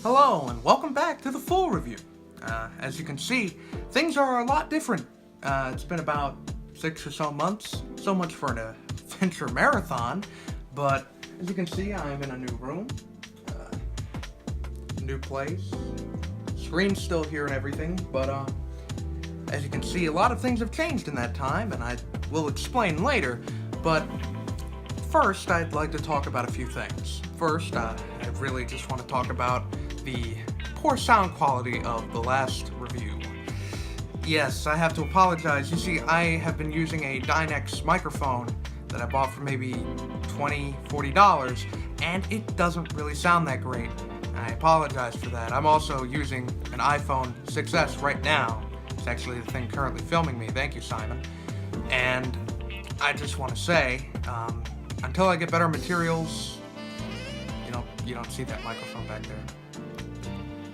Hello, and welcome back to the full review. As you can see, things are a lot different. It's been about 6 or so months, so much for an adventure marathon, but as you can see, I am in a new room, new place, screen's still here and everything, but as you can see, a lot of things have changed in that time, and I will explain later, but first, I'd like to talk about a few things. First, I really just want to talk about the poor sound quality of the last review. Yes, I have to apologize. You see, I have been using a Dynex microphone that I bought for maybe $20, $40, and it doesn't really sound that great. I apologize for that. I'm also using an iPhone 6S right now. It's actually the thing currently filming me. Thank you, Simon. And I just want to say, until I get better materials, you don't see that microphone back there.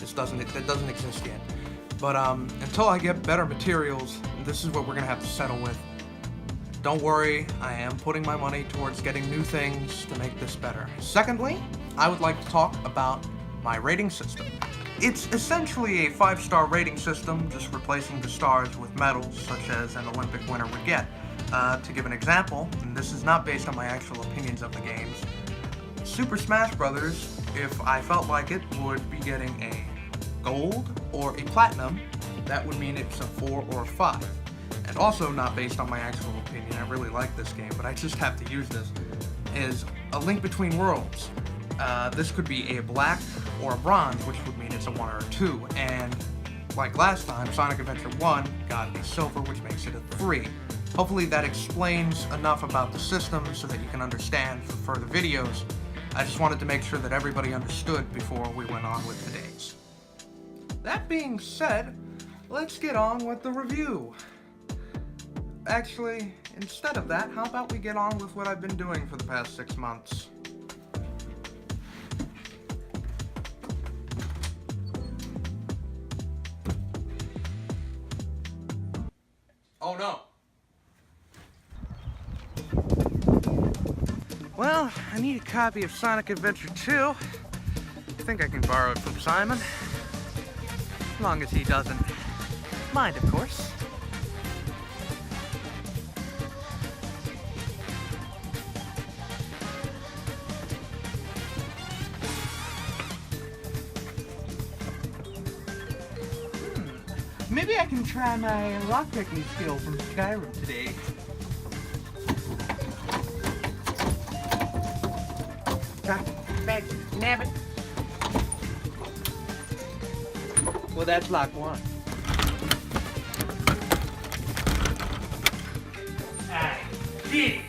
It doesn't exist yet. But until I get better materials, this is what we're gonna have to settle with. Don't worry, I am putting my money towards getting new things to make this better. Secondly, I would like to talk about my rating system. It's essentially a 5-star rating system, just replacing the stars with medals, such as an Olympic winner would get. To give an example, and this is not based on my actual opinions of the games, Super Smash Bros., if I felt like it, would be getting a gold or a platinum. That would mean it's a 4 or a 5. And also not based on my actual opinion, I really like this game, but I just have to use this, is a Link Between Worlds. This could be a black or a bronze, which would mean it's a 1 or a 2. And like last time, Sonic Adventure 1 got a silver, which makes it a 3. Hopefully that explains enough about the system so that you can understand for further videos. I just wanted to make sure that everybody understood before we went on with today's. That being said, let's get on with the review. Actually, instead of that, how about we get on with what I've been doing for the past 6 months? Oh no! Well, I need a copy of Sonic Adventure 2. I think I can borrow it from Simon. As long as he doesn't mind, of course. Maybe I can try my lockpicking skill from Skyrim today. Back, nabbit. Well, that's lock 1. I did it!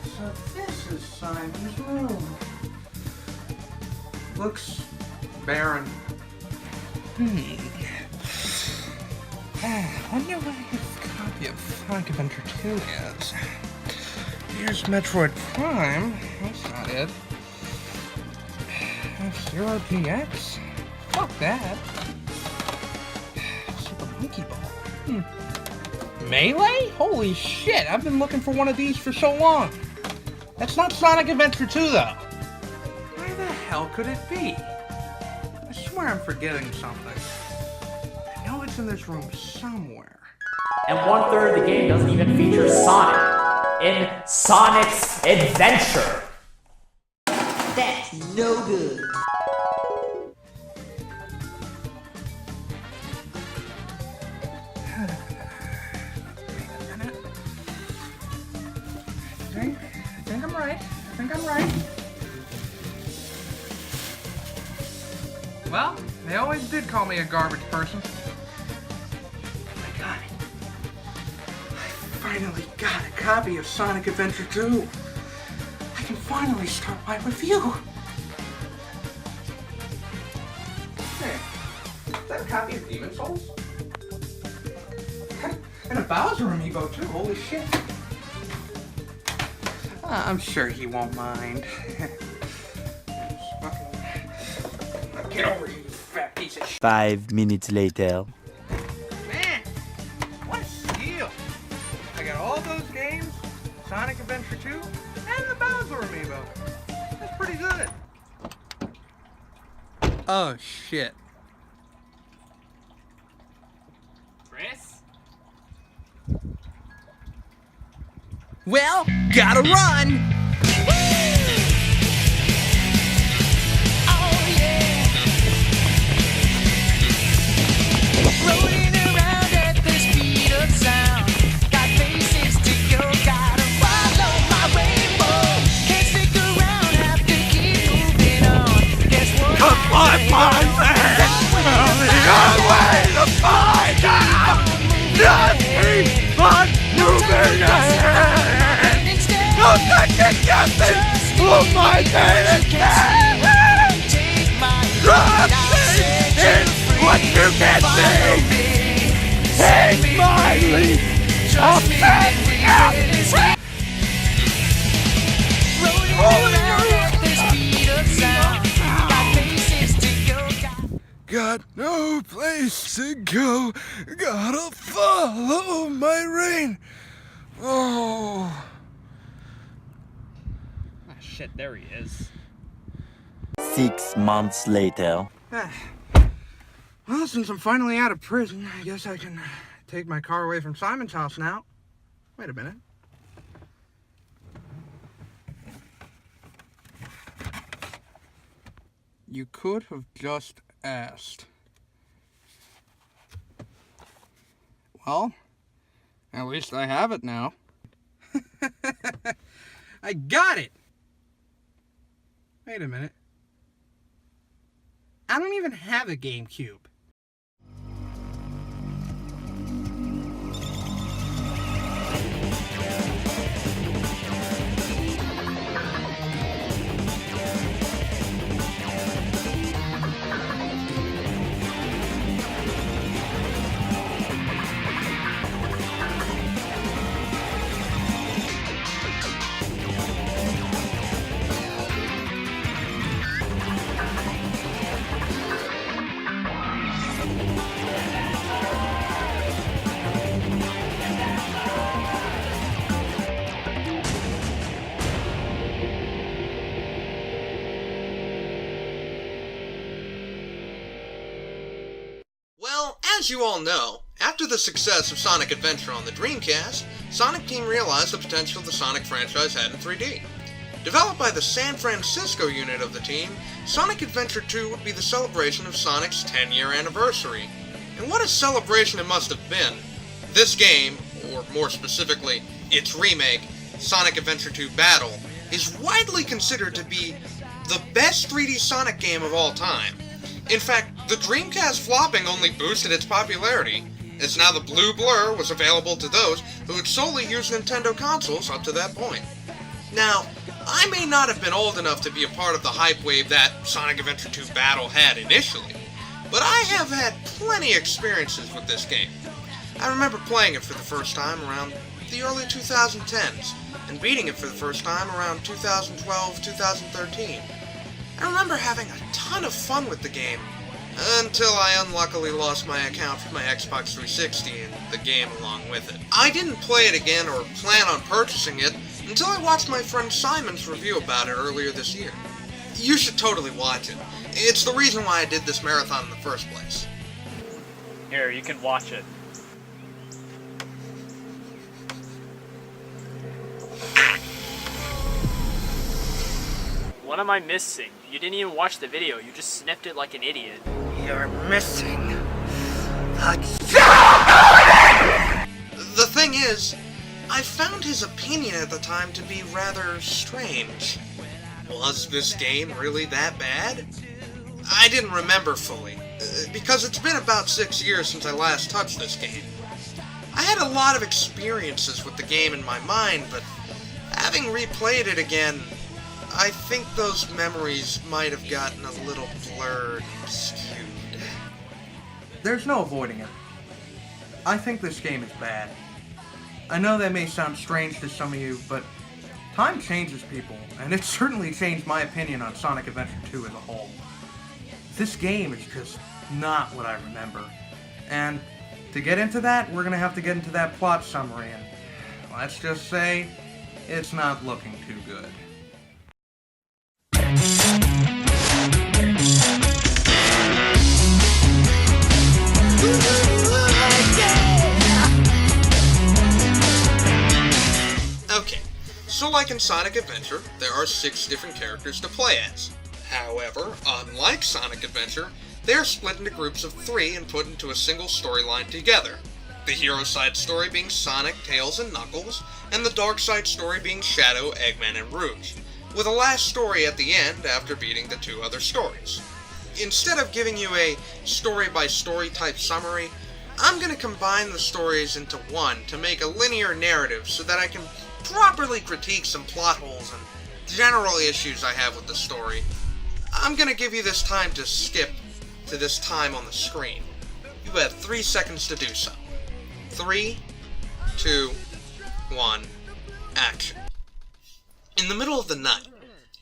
So this is Simon's room. Looks barren. I wonder where his copy of Sonic Adventure 2 is. Here's Metroid Prime. That's not it. F-Zero GX? Fuck that. Super Monkey Ball. Melee? Holy shit, I've been looking for one of these for so long. That's not Sonic Adventure 2 though. Where the hell could it be? I swear I'm forgetting something. I know it's in this room somewhere. And 1/3 of the game doesn't even feature Sonic in Sonic's Adventure. That's no good. I think I'm right. Well, they always did call me a garbage person. I got it. I finally got a copy of Sonic Adventure 2. I can finally start my review. Hey, is that a copy of Demon Souls? And a Bowser amiibo too, holy shit. I'm sure he won't mind. Get over here, you fat piece of shit. 5 minutes later. Man, what a steal. I got all those games, Sonic Adventure 2 and the Bowser amiibo. That's pretty good. Oh, shit. Chris? Well, gotta run! Rolling around at the speed of sound. Got places to go, gotta follow my rainbow. Can't stick around, have to keep moving on. Guess what? Come on, my man! Only way to find out! Nothing but moving ahead! No second guessing! Oh my man! Trust me in what you can see! Take my lead! I'll send out! Got no place to go, gotta follow my rain. Oh. Ah, shit, there he is. 6 months later. Well, since I'm finally out of prison, I guess I can take my car away from Simon's house now. Wait a minute. You could have just asked. Well, at least I have it now. I got it! Wait a minute. I don't even have a GameCube. Well, as you all know, after the success of Sonic Adventure on the Dreamcast, Sonic Team realized the potential the Sonic franchise had in 3D. Developed by the San Francisco unit of the team, Sonic Adventure 2 would be the celebration of Sonic's 10-year anniversary. And what a celebration it must have been! This game, or more specifically, its remake, Sonic Adventure 2 Battle, is widely considered to be the best 3D Sonic game of all time. In fact, the Dreamcast flopping only boosted its popularity, as now the blue blur was available to those who had solely used Nintendo consoles up to that point. Now, I may not have been old enough to be a part of the hype wave that Sonic Adventure 2 Battle had initially, but I have had plenty of experiences with this game. I remember playing it for the first time around the early 2010s, and beating it for the first time around 2012-2013. I remember having a ton of fun with the game, until I unluckily lost my account for my Xbox 360 and the game along with it. I didn't play it again or plan on purchasing it until I watched my friend Simon's review about it earlier this year. You should totally watch it. It's the reason why I did this marathon in the first place. Here, you can watch it. What am I missing? You didn't even watch the video, you just snipped it like an idiot. You're missing the The thing is, I found his opinion at the time to be rather strange. Was this game really that bad? I didn't remember fully, because it's been about 6 years since I last touched this game. I had a lot of experiences with the game in my mind, but having replayed it again, I think those memories might have gotten a little blurred and skewed. There's no avoiding it. I think this game is bad. I know that may sound strange to some of you, but time changes people, and it certainly changed my opinion on Sonic Adventure 2 as a whole. This game is just not what I remember. And to get into that, we're gonna have to get into that plot summary, and let's just say, it's not looking too good. Okay, so like in Sonic Adventure, there are 6 different characters to play as. However, unlike Sonic Adventure, they are split into groups of 3 and put into a single storyline together. The hero side story being Sonic, Tails, and Knuckles, and the dark side story being Shadow, Eggman, and Rouge, with a last story at the end after beating the 2 other stories. Instead of giving you a story-by-story type summary, I'm going to combine the stories into one to make a linear narrative so that I can properly critique some plot holes and general issues I have with the story. I'm going to give you this time to skip to this time on the screen. You have 3 seconds to do so. 3, 2, 1, action. In the middle of the night,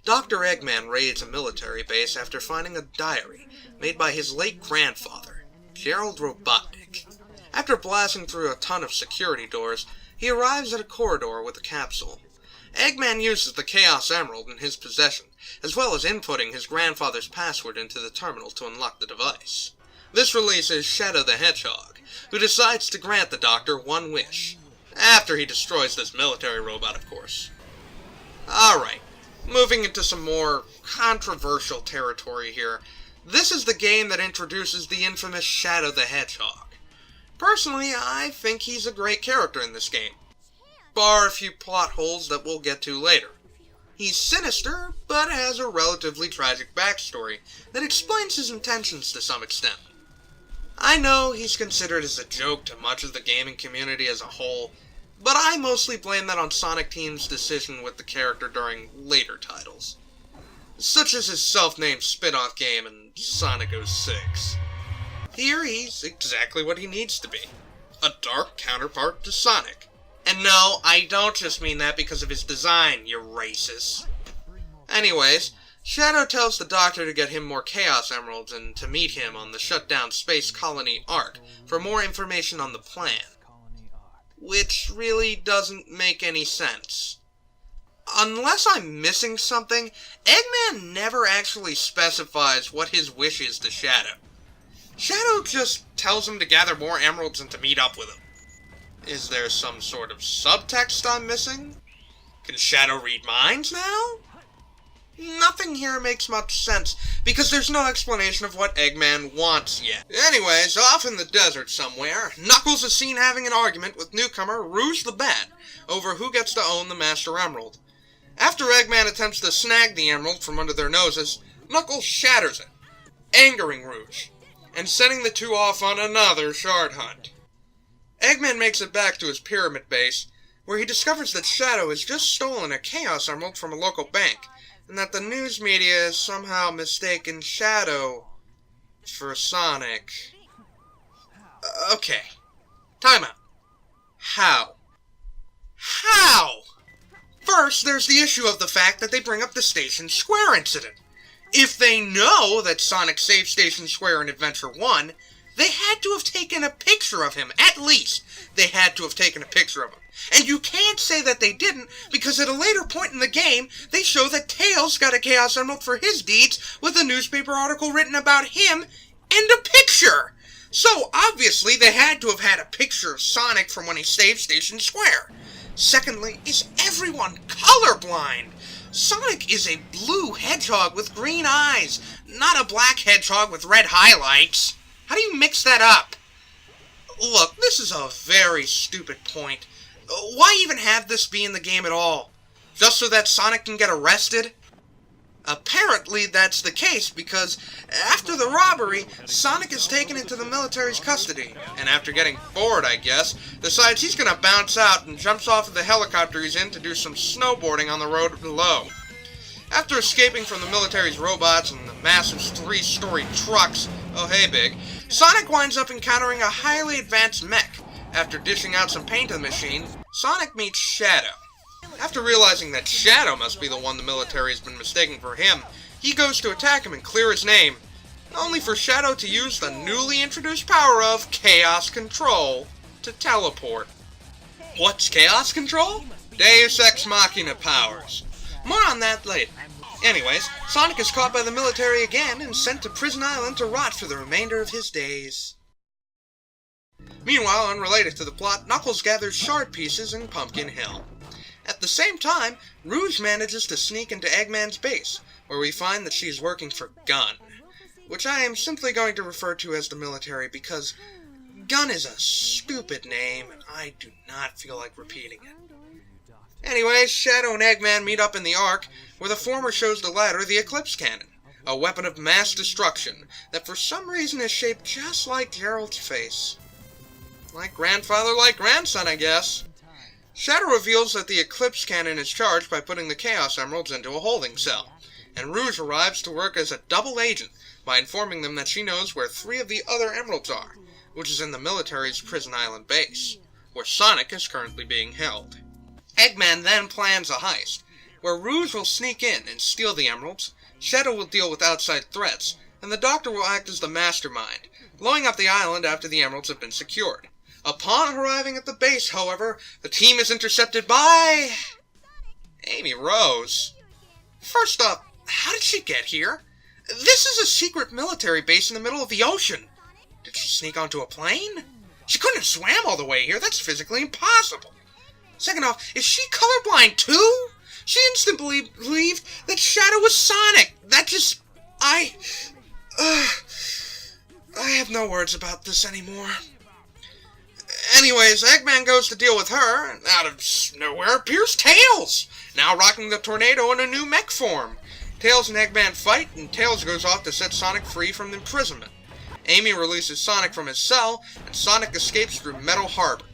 Dr. Eggman raids a military base after finding a diary made by his late grandfather, Gerald Robotnik. After blasting through a ton of security doors, he arrives at a corridor with a capsule. Eggman uses the Chaos Emerald in his possession, as well as inputting his grandfather's password into the terminal to unlock the device. This releases Shadow the Hedgehog, who decides to grant the Doctor one wish. After he destroys this military robot, of course. Alright, moving into some more controversial territory here. This is the game that introduces the infamous Shadow the Hedgehog. Personally, I think he's a great character in this game, bar a few plot holes that we'll get to later. He's sinister, but has a relatively tragic backstory that explains his intentions to some extent. I know he's considered as a joke to much of the gaming community as a whole, but I mostly blame that on Sonic Team's decision with the character during later titles, such as his self-named spin-off game in Sonic 06. Here he's exactly what he needs to be, a dark counterpart to Sonic. And no, I don't just mean that because of his design, you racist. Anyways, Shadow tells the Doctor to get him more Chaos Emeralds and to meet him on the shutdown Space Colony Ark for more information on the plan. Which really doesn't make any sense. Unless I'm missing something, Eggman never actually specifies what his wish is to Shadow. Shadow just tells him to gather more emeralds and to meet up with him. Is there some sort of subtext I'm missing? Can Shadow read minds now? Nothing here makes much sense, because there's no explanation of what Eggman wants yet. Anyways, off in the desert somewhere, Knuckles is seen having an argument with newcomer Rouge the Bat over who gets to own the Master Emerald. After Eggman attempts to snag the emerald from under their noses, Knuckles shatters it, angering Rouge, and sending the 2 off on another shard hunt. Eggman makes it back to his pyramid base, where he discovers that Shadow has just stolen a Chaos Emerald from a local bank, and that the news media has somehow mistaken Shadow for Sonic. Okay. Time out. How? How? First, there's the issue of the fact that they bring up the Station Square incident. If they know that Sonic saved Station Square in Adventure 1, they had to have taken a picture of him, at least. They had to have taken a picture of him. And you can't say that they didn't, because at a later point in the game, they show that Tails got a Chaos Emerald for his deeds with a newspaper article written about him and a picture. So, obviously, they had to have had a picture of Sonic from when he saved Station Square. Secondly, is everyone colorblind? Sonic is a blue hedgehog with green eyes, not a black hedgehog with red highlights. How do you mix that up? Look, this is a very stupid point. Why even have this be in the game at all? Just so that Sonic can get arrested? Apparently that's the case, because after the robbery, Sonic is taken into the military's custody, and after getting bored, I guess, decides he's gonna bounce out and jumps off of the helicopter he's in to do some snowboarding on the road below. After escaping from the military's robots and the massive 3-story trucks, oh hey big, Sonic winds up encountering a highly advanced mech. After dishing out some paint to the machine, Sonic meets Shadow. After realizing that Shadow must be the one the military has been mistaking for him, he goes to attack him and clear his name, only for Shadow to use the newly introduced power of Chaos Control to teleport. What's Chaos Control? Deus Ex Machina powers. More on that later. Anyways, Sonic is caught by the military again and sent to Prison Island to rot for the remainder of his days. Meanwhile, unrelated to the plot, Knuckles gathers shard pieces in Pumpkin Hill. At the same time, Rouge manages to sneak into Eggman's base, where we find that she is working for Gun, which I am simply going to refer to as the military because Gun is a stupid name and I do not feel like repeating it. Anyways, Shadow and Eggman meet up in the Ark, where the former shows the latter the Eclipse Cannon, a weapon of mass destruction that for some reason is shaped just like Gerald's face. Like grandfather, like grandson, I guess. Shadow reveals that the Eclipse Cannon is charged by putting the Chaos Emeralds into a holding cell, and Rouge arrives to work as a double agent by informing them that she knows where 3 of the other emeralds are, which is in the military's Prison Island base, where Sonic is currently being held. Eggman then plans a heist, where Rouge will sneak in and steal the emeralds, Shadow will deal with outside threats, and the Doctor will act as the mastermind, blowing up the island after the emeralds have been secured. Upon arriving at the base, however, the team is intercepted by Amy Rose. First up, how did she get here? This is a secret military base in the middle of the ocean. Did she sneak onto a plane? She couldn't have swam all the way here. That's physically impossible. Second off, is she colorblind too? She instantly believed that Shadow was Sonic. That just... I have no words about this anymore. Anyways, Eggman goes to deal with her, and out of nowhere appears Tails, now rocking the Tornado in a new mech form. Tails and Eggman fight, and Tails goes off to set Sonic free from imprisonment. Amy releases Sonic from his cell, and Sonic escapes through Metal Harbor.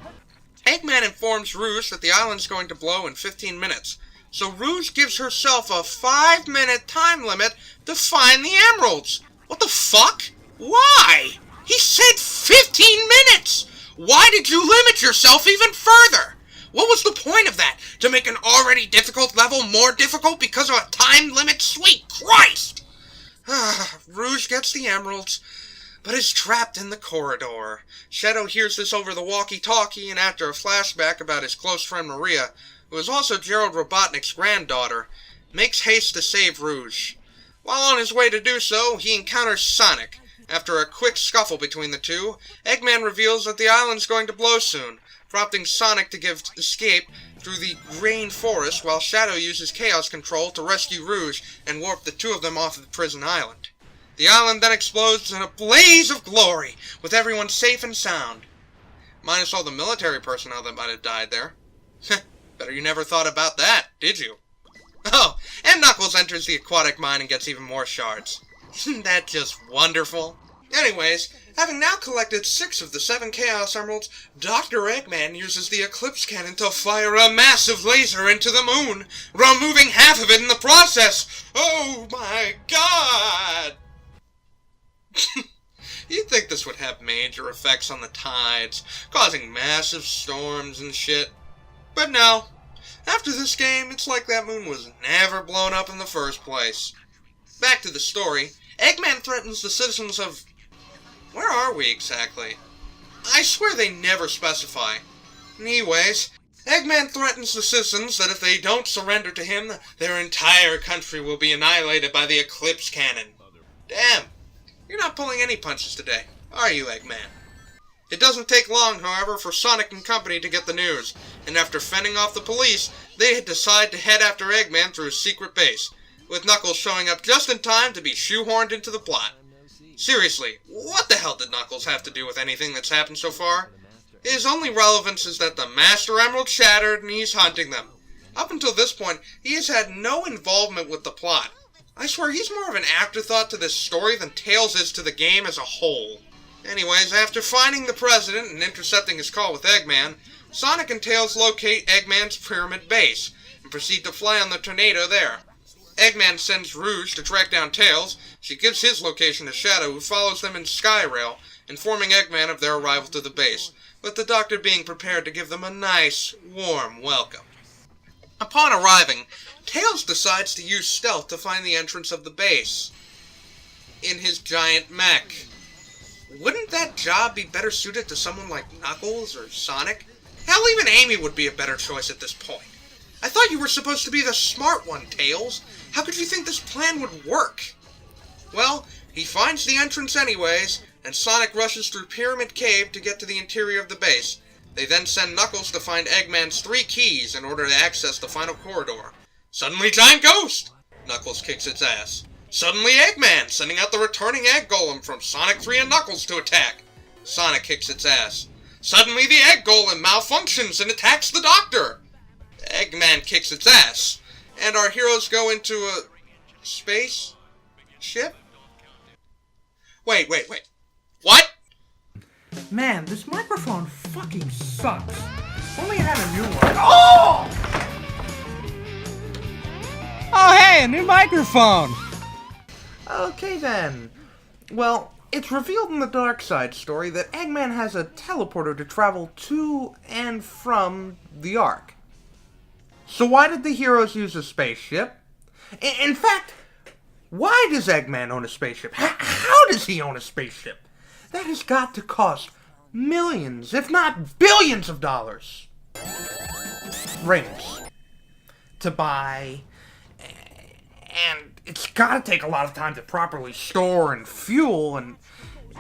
Eggman informs Rouge that the island's going to blow in 15 minutes, so Rouge gives herself a 5-minute time limit to find the emeralds. What the fuck? Why? He said 15 minutes! Why did you limit yourself even further? What was the point of that? To make an already difficult level more difficult because of a time limit? Sweet Christ! Rouge gets the emeralds, but is trapped in the corridor. Shadow hears this over the walkie-talkie, and after a flashback about his close friend Maria, who is also Gerald Robotnik's granddaughter, makes haste to save Rouge. While on his way to do so, he encounters Sonic. After a quick scuffle between the two, Eggman reveals that the island's going to blow soon, prompting Sonic to give escape through the Rain Forest while Shadow uses Chaos Control to rescue Rouge and warp the two of them off of the prison island. The island then explodes in a blaze of glory, with everyone safe and sound. Minus all the military personnel that might have died there. Better you never thought about that, did you? Oh, and Knuckles enters the aquatic mine and gets even more shards. Isn't that just wonderful? Anyways, having now collected 6 of the 7 Chaos Emeralds, Dr. Eggman uses the Eclipse Cannon to fire a massive laser into the moon, removing half of it in the process. Oh my god! You'd think this would have major effects on the tides, causing massive storms and shit. But no. After this game, it's like that moon was never blown up in the first place. Back to the story. Eggman threatens the citizens of... Where are we exactly? I swear they never specify. Anyways, Eggman threatens the citizens that if they don't surrender to him, their entire country will be annihilated by the Eclipse Cannon. Damn, you're not pulling any punches today, are you, Eggman? It doesn't take long, however, for Sonic and company to get the news, and after fending off the police, they decide to head after Eggman through his secret base, with Knuckles showing up just in time to be shoehorned into the plot. Seriously, what the hell did Knuckles have to do with anything that's happened so far? His only relevance is that the Master Emerald shattered and he's hunting them. Up until this point, he has had no involvement with the plot. I swear he's more of an afterthought to this story than Tails is to the game as a whole. Anyways, after finding the President and intercepting his call with Eggman, Sonic and Tails locate Eggman's Pyramid base, and proceed to fly on the Tornado there. Eggman sends Rouge to track down Tails. She gives his location to Shadow, who follows them in Skyrail, informing Eggman of their arrival to the base, with the Doctor being prepared to give them a nice, warm welcome. Upon arriving, Tails decides to use stealth to find the entrance of the base in his giant mech. Wouldn't that job be better suited to someone like Knuckles or Sonic? Hell, even Amy would be a better choice at this point. I thought you were supposed to be the smart one, Tails. How could you think this plan would work? Well, he finds the entrance anyways, and Sonic rushes through Pyramid Cave to get to the interior of the base. They then send Knuckles to find Eggman's 3 keys in order to access the final corridor. Suddenly, Giant Ghost! Knuckles kicks its ass. Suddenly, Eggman, sending out the returning Egg Golem from Sonic 3 and Knuckles to attack. Sonic kicks its ass. Suddenly, the Egg Golem malfunctions and attacks the Doctor. Eggman kicks its ass. And our heroes go into a space ship? Wait. What? Man, this microphone fucking sucks. Only had a new one. Oh! Oh, hey, a new microphone! Okay then. Well, it's revealed in the Dark Side story that Eggman has a teleporter to travel to and from the Ark. So why did the heroes use a spaceship? In fact, why does Eggman own a spaceship? How does he own a spaceship? That has got to cost millions, if not billions of dollars. Rings. To buy. And it's gotta take a lot of time to properly store and fuel, and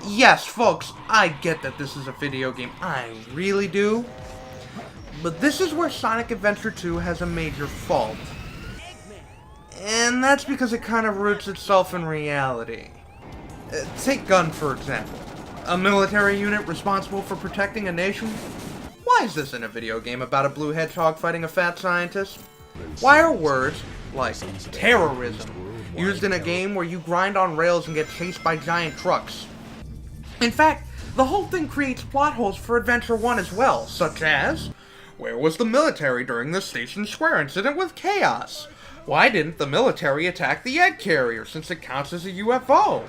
yes, folks, I get that this is a video game. I really do. But this is where Sonic Adventure 2 has a major fault. And that's because it kind of roots itself in reality. Take Gun, for example. A military unit responsible for protecting a nation? Why is this in a video game about a blue hedgehog fighting a fat scientist? Why are words like terrorism used in a game where you grind on rails and get chased by giant trucks? In fact, the whole thing creates plot holes for Adventure 1 as well, such as, where was the military during the Station Square incident with Chaos? Why didn't the military attack the egg carrier since it counts as a UFO?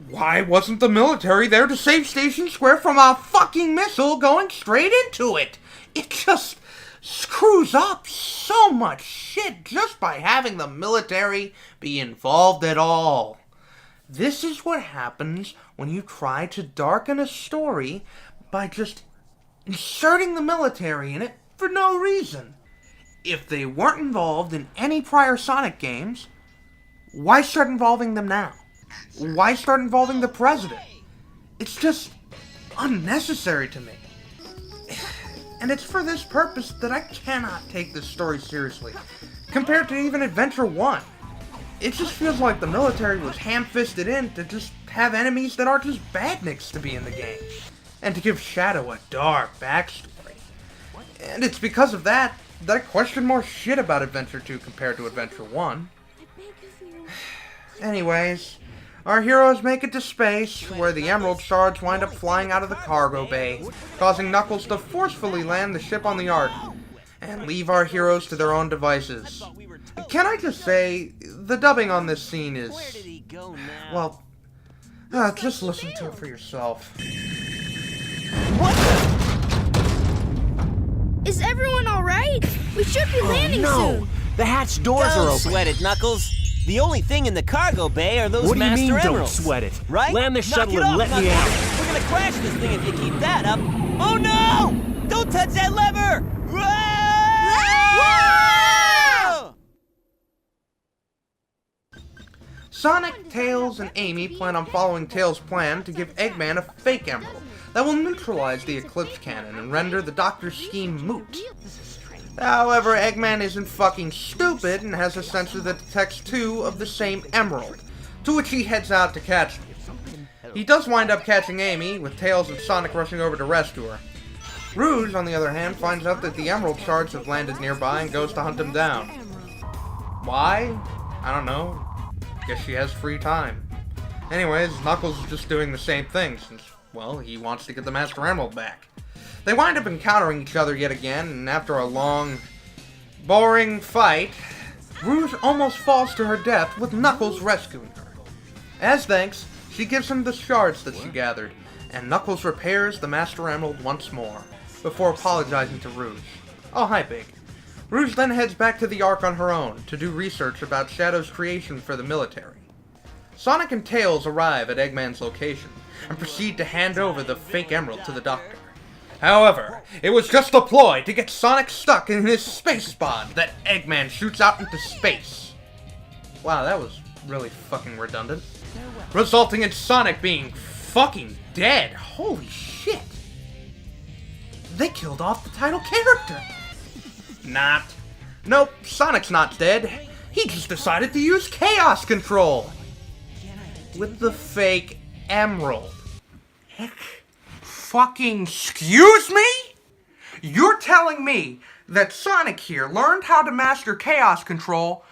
Why wasn't the military there to save Station Square from a fucking missile going straight into it? It just screws up so much shit just by having the military be involved at all. This is what happens when you try to darken a story by just inserting the military in it for no reason. If they weren't involved in any prior Sonic games, why start involving them now? Why start involving the president? It's just unnecessary to me. And it's for this purpose that I cannot take this story seriously, compared to even Adventure 1. It just feels like the military was ham-fisted in to just have enemies that are just badniks to be in the game, and to give Shadow a dark backstory. And it's because of that I question more shit about Adventure 2 compared to Adventure 1. Anyways, our heroes make it to space, where the Emerald Shards wind up flying out of the cargo bay, causing Knuckles to forcefully land the ship on the Ark, and leave our heroes to their own devices. Can I just say, the dubbing on this scene is, well, just listen to it for yourself. Is everyone alright? We should be landing soon. The hatch doors are open. Don't sweat it, Knuckles. The only thing in the cargo bay are those What do you Master mean, don't Emeralds. sweat it? Right? Land the Knock shuttle it and off, let me Knuckles. out. We're gonna crash this thing if you keep that up. Oh no! Don't touch that lever! Whoa! Sonic, Tails, and Amy plan on following Tails' plan to give Eggman a fake emerald that will neutralize the Eclipse Cannon and render the Doctor's scheme moot. However, Eggman isn't fucking stupid and has a sensor that detects 2 of the same emerald, to which he heads out to catch them. He does wind up catching Amy, with Tails and Sonic rushing over to rescue her. Rouge, on the other hand, finds out that the Emerald Shards have landed nearby and goes to hunt them down. Why? I don't know. Guess she has free time. Anyways, Knuckles is just doing the same thing, since, well, he wants to get the Master Emerald back. They wind up encountering each other yet again, and after a long, boring fight, Rouge almost falls to her death with Knuckles rescuing her. As thanks, she gives him the shards that she gathered, and Knuckles repairs the Master Emerald once more, before apologizing to Rouge. Oh, hi, Big. Rouge then heads back to the Ark on her own, to do research about Shadow's creation for the military. Sonic and Tails arrive at Eggman's location, and proceed to hand over the fake emerald to the Doctor. However, it was just a ploy to get Sonic stuck in his space pod that Eggman shoots out into space. Wow, that was really fucking redundant. Resulting in Sonic being fucking dead. Holy shit. They killed off the title character. Not. Nope, Sonic's not dead. He just decided to use Chaos Control. With the fake emerald. Heck. Fucking excuse me? You're telling me that Sonic here learned how to master Chaos Control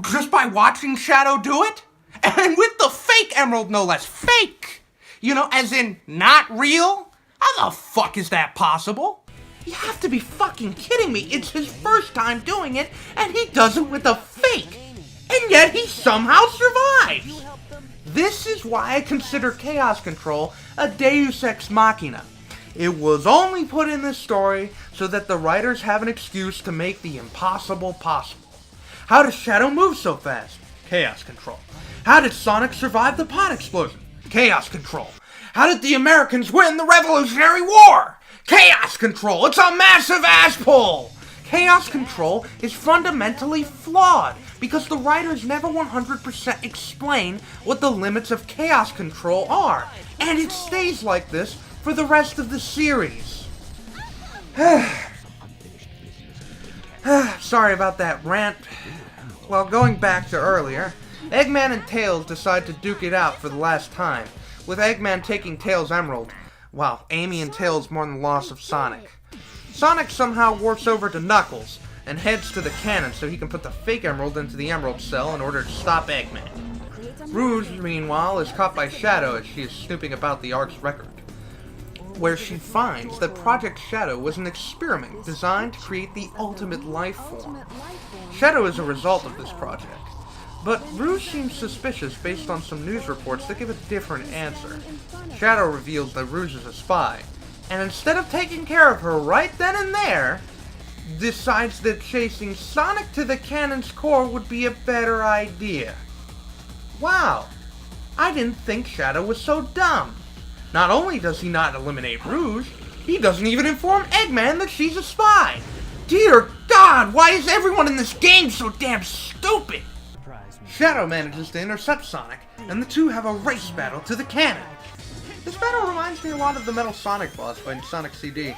just by watching Shadow do it? And with the fake emerald, no less. Fake! You know, as in, not real? How the fuck is that possible? You have to be fucking kidding me. It's his first time doing it, and he does it with a fake. And yet he somehow survives. This is why I consider Chaos Control a deus ex machina. It was only put in this story so that the writers have an excuse to make the impossible possible. How does Shadow move so fast? Chaos Control. How did Sonic survive the pod explosion? Chaos Control. How did the Americans win the Revolutionary War? Chaos Control. It's a massive ass pull. Chaos Control is fundamentally flawed because the writers never 100% explain what the limits of Chaos Control are, and it stays like this for the rest of the series. Sorry about that rant. Well, going back to earlier, Eggman and Tails decide to duke it out for the last time, with Eggman taking Tails' emerald, while Amy and Tails mourn the loss of Sonic. Sonic somehow warps over to Knuckles and heads to the cannon so he can put the fake emerald into the emerald cell in order to stop Eggman. Rouge, meanwhile, is caught by Shadow as she is snooping about the Ark's record, where she finds that Project Shadow was an experiment designed to create the ultimate life form. Shadow is a result of this project, but Rouge seems suspicious based on some news reports that give a different answer. Shadow reveals that Rouge is a spy, and instead of taking care of her right then and there, decides that chasing Sonic to the cannon's core would be a better idea. Wow, I didn't think Shadow was so dumb. Not only does he not eliminate Rouge, he doesn't even inform Eggman that she's a spy. Dear God, why is everyone in this game so damn stupid? Shadow manages to intercept Sonic, and the two have a race battle to the cannon. This battle reminds me a lot of the Metal Sonic boss by Sonic CD.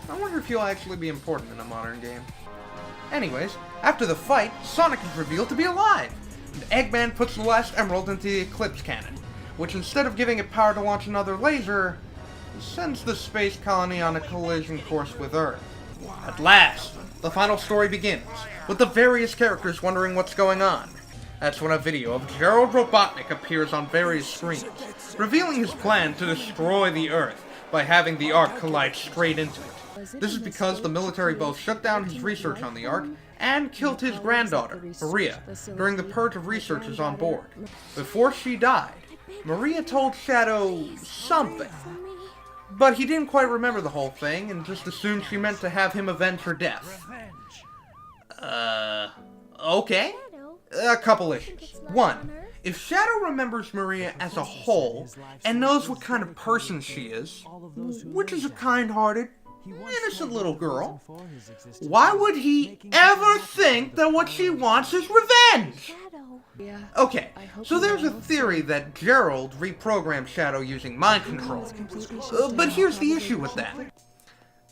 I wonder if he'll actually be important in a modern game. Anyways, after the fight, Sonic is revealed to be alive, and Eggman puts the last emerald into the Eclipse Cannon, which instead of giving it power to launch another laser, sends the space colony on a collision course with Earth. At last, the final story begins, with the various characters wondering what's going on. That's when a video of Gerald Robotnik appears on various screens, revealing his plan to destroy the Earth by having the Ark collide straight into it. This is because the military both shut down his research on the Ark and killed his granddaughter, Maria, during the purge of researchers on board. Before she died, Maria told Shadow something, but he didn't quite remember the whole thing and just assumed she meant to have him avenge her death. Okay. A couple issues. One, if Shadow remembers Maria as a whole and knows what kind of person she is, which is a kind-hearted, innocent little girl, why would he ever think that what she wants is revenge? Okay, so there's a theory that Gerald reprogrammed Shadow using mind control. But here's the issue with that.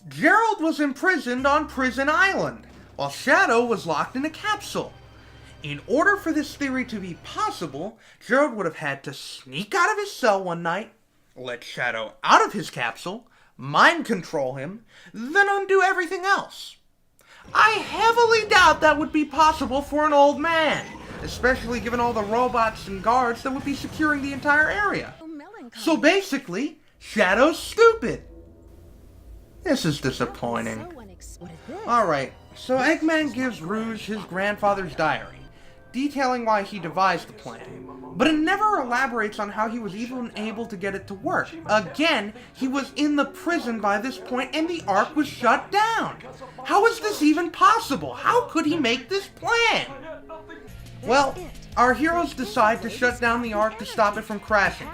Gerald was imprisoned on Prison Island, while Shadow was locked in a capsule. In order for this theory to be possible, Gerald would have had to sneak out of his cell one night, let Shadow out of his capsule, mind control him, then undo everything else. I heavily doubt that would be possible for an old man, especially given all the robots and guards that would be securing the entire area. So basically, Shadow's stupid. This is disappointing. Alright, so Eggman gives Rouge his grandfather's diary, detailing why he devised the plan, but it never elaborates on how he was even able to get it to work. Again, he was in the prison by this point and the Ark was shut down. How is this even possible? How could he make this plan? Well, our heroes decide to shut down the Ark to stop it from crashing.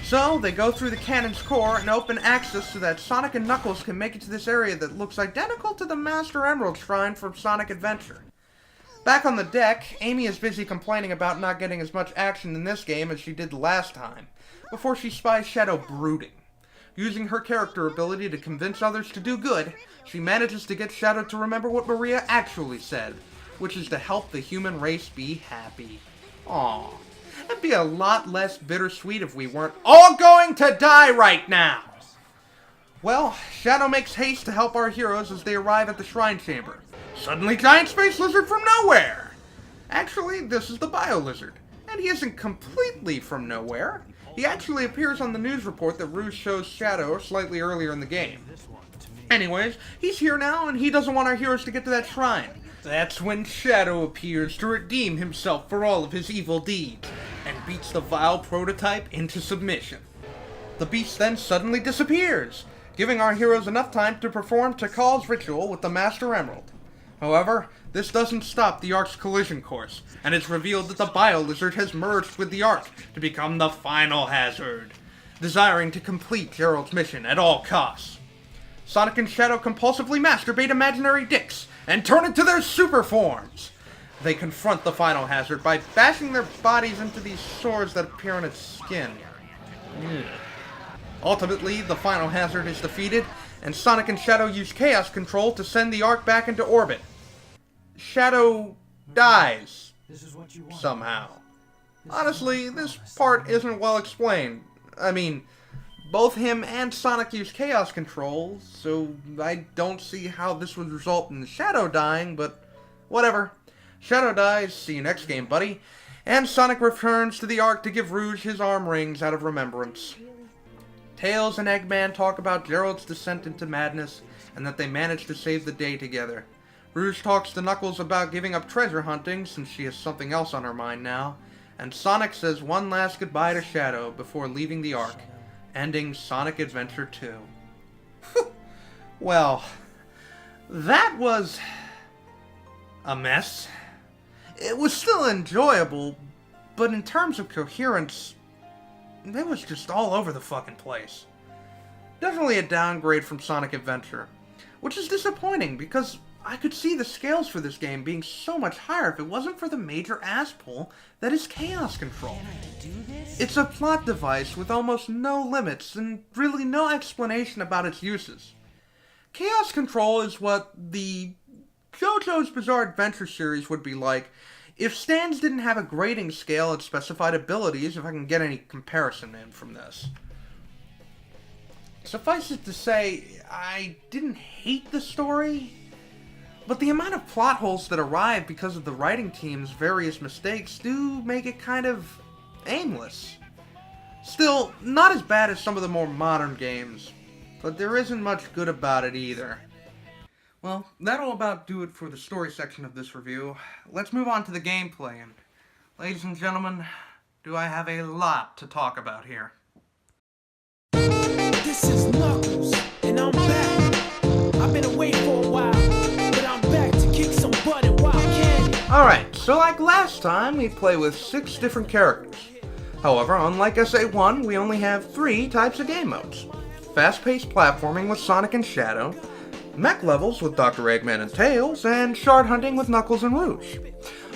So, they go through the cannon's core and open access so that Sonic and Knuckles can make it to this area that looks identical to the Master Emerald Shrine from Sonic Adventure. Back on the deck, Amy is busy complaining about not getting as much action in this game as she did last time, before she spies Shadow brooding. Using her character ability to convince others to do good, she manages to get Shadow to remember what Maria actually said, which is to help the human race be happy. Aww. It'd be a lot less bittersweet if we weren't all going to die right now! Well, Shadow makes haste to help our heroes as they arrive at the Shrine Chamber. Suddenly, giant space lizard from nowhere! Actually, this is the Bio Lizard, and he isn't completely from nowhere. He actually appears on the news report that Rouge shows Shadow slightly earlier in the game. Anyways, he's here now, and he doesn't want our heroes to get to that shrine. That's when Shadow appears to redeem himself for all of his evil deeds, and beats the vile prototype into submission. The beast then suddenly disappears, giving our heroes enough time to perform Tikal's ritual with the Master Emerald. However, this doesn't stop the Ark's collision course, and it's revealed that the Bio Lizard has merged with the Ark to become the final hazard, desiring to complete Gerald's mission at all costs. Sonic and Shadow compulsively masturbate imaginary dicks and turn into their super forms. They confront the final hazard by bashing their bodies into these swords that appear on its skin. Ultimately, the final hazard is defeated, and Sonic and Shadow use Chaos Control to send the Ark back into orbit. Shadow dies. Somehow. Honestly, this part isn't well explained. I mean, both him and Sonic use Chaos Control, so I don't see how this would result in Shadow dying, but whatever. Shadow dies, see you next game, buddy. And Sonic returns to the Ark to give Rouge his arm rings out of remembrance. Tails and Eggman talk about Gerald's descent into madness, and that they managed to save the day together. Rouge talks to Knuckles about giving up treasure hunting, since she has something else on her mind now, and Sonic says one last goodbye to Shadow before leaving the Ark, ending Sonic Adventure 2. Well, that was a mess. It was still enjoyable, but in terms of coherence, it was just all over the fucking place. Definitely a downgrade from Sonic Adventure, which is disappointing because I could see the scales for this game being so much higher if it wasn't for the major ass pull that is Chaos Control. It's a plot device with almost no limits and really no explanation about its uses. Chaos Control is what the JoJo's Bizarre Adventure series would be like if stands didn't have a grading scale and specified abilities, if I can get any comparison in from this. Suffice it to say, I didn't hate the story, but the amount of plot holes that arrive because of the writing team's various mistakes do make it kind of aimless. Still, not as bad as some of the more modern games, but there isn't much good about it either. Well, that'll about do it for the story section of this review. Let's move on to the gameplay, and ladies and gentlemen, do I have a lot to talk about here. This is Knuckles, and I'm back. I've been away for a while, but I'm back to kick some butt in Wild Canyon. Alright, so like last time, we play with 6 different characters. However, unlike SA1, we only have 3 types of game modes. Fast-paced platforming with Sonic and Shadow, mech levels with Dr. Eggman and Tails, and shard hunting with Knuckles and Rouge.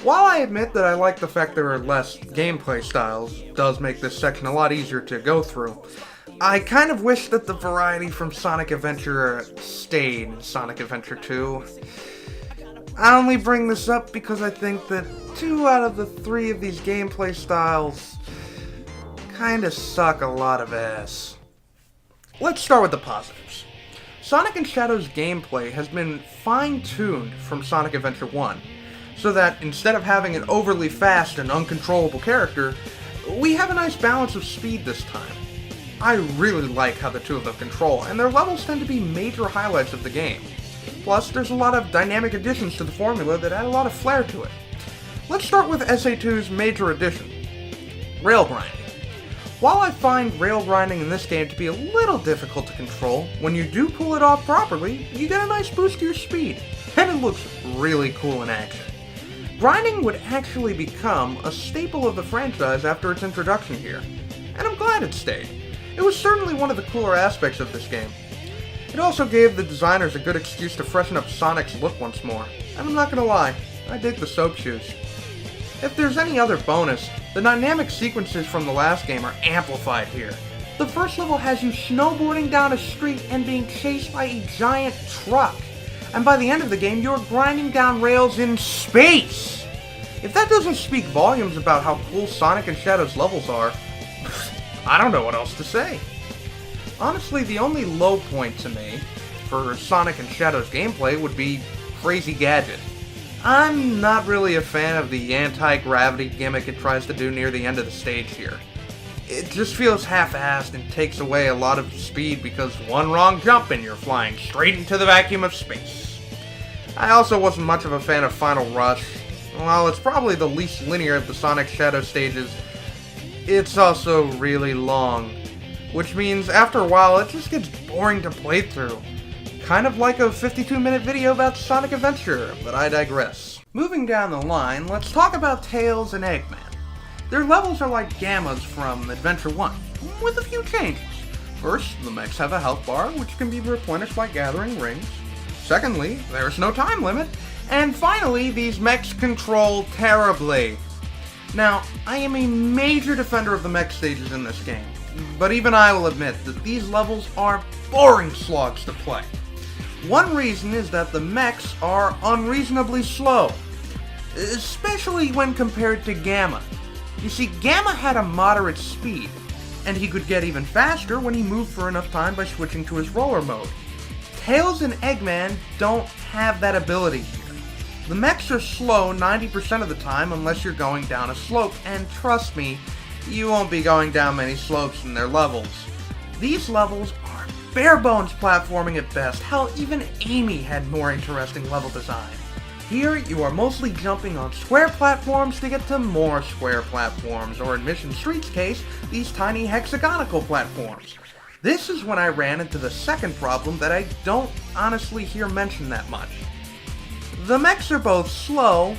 While I admit that I like the fact there are less gameplay styles, does make this section a lot easier to go through, I kind of wish that the variety from Sonic Adventure stayed in Sonic Adventure 2. I only bring this up because I think that 2 out of the 3 of these gameplay styles kinda suck a lot of ass. Let's start with the positives. Sonic and Shadow's gameplay has been fine-tuned from Sonic Adventure 1, so that instead of having an overly fast and uncontrollable character, we have a nice balance of speed this time. I really like how the two of them control, and their levels tend to be major highlights of the game. Plus, there's a lot of dynamic additions to the formula that add a lot of flair to it. Let's start with SA2's major addition, rail grinding. While I find rail grinding in this game to be a little difficult to control, when you do pull it off properly, you get a nice boost to your speed, and it looks really cool in action. grinding would actually become a staple of the franchise after its introduction here, and I'm glad it stayed. It was certainly one of the cooler aspects of this game. It also gave the designers a good excuse to freshen up Sonic's look once more, and I'm not gonna lie, I dig the soap shoes. If there's any other bonus, the dynamic sequences from the last game are amplified here. The first level has you snowboarding down a street and being chased by a giant truck, and by the end of the game you're grinding down rails in space! If that doesn't speak volumes about how cool Sonic and Shadow's levels are, I don't know what else to say. Honestly, the only low point to me for Sonic and Shadow's gameplay would be Crazy Gadget. I'm not really a fan of the anti-gravity gimmick it tries to do near the end of the stage here. It just feels half-assed and takes away a lot of speed because one wrong jump and you're flying straight into the vacuum of space. I also wasn't much of a fan of Final Rush. While it's probably the least linear of the Sonic Shadow stages, it's also really long, which means after a while it just gets boring to play through. Kind of like a 52-minute video about Sonic Adventure, but I digress. Moving down the line, let's talk about Tails and Eggman. Their levels are like Gamma's from Adventure 1, with a few changes. First, the mechs have a health bar, which can be replenished by gathering rings. Secondly, there's no time limit. And finally, these mechs control terribly. Now, I am a major defender of the mech stages in this game, but even I will admit that these levels are boring slogs to play. One reason is that the mechs are unreasonably slow, especially when compared to Gamma. You see, Gamma had a moderate speed, and he could get even faster when he moved for enough time by switching to his roller mode. Tails and Eggman don't have that ability here. The mechs are slow 90% of the time unless you're going down a slope, and trust me, you won't be going down many slopes in their levels. These levels are bare-bones platforming at best. Hell, even Amy had more interesting level design. Here, you are mostly jumping on square platforms to get to more square platforms, or in Mission Street's case, these tiny hexagonal platforms. This is when I ran into the second problem that I don't honestly hear mentioned that much. The mechs are both slow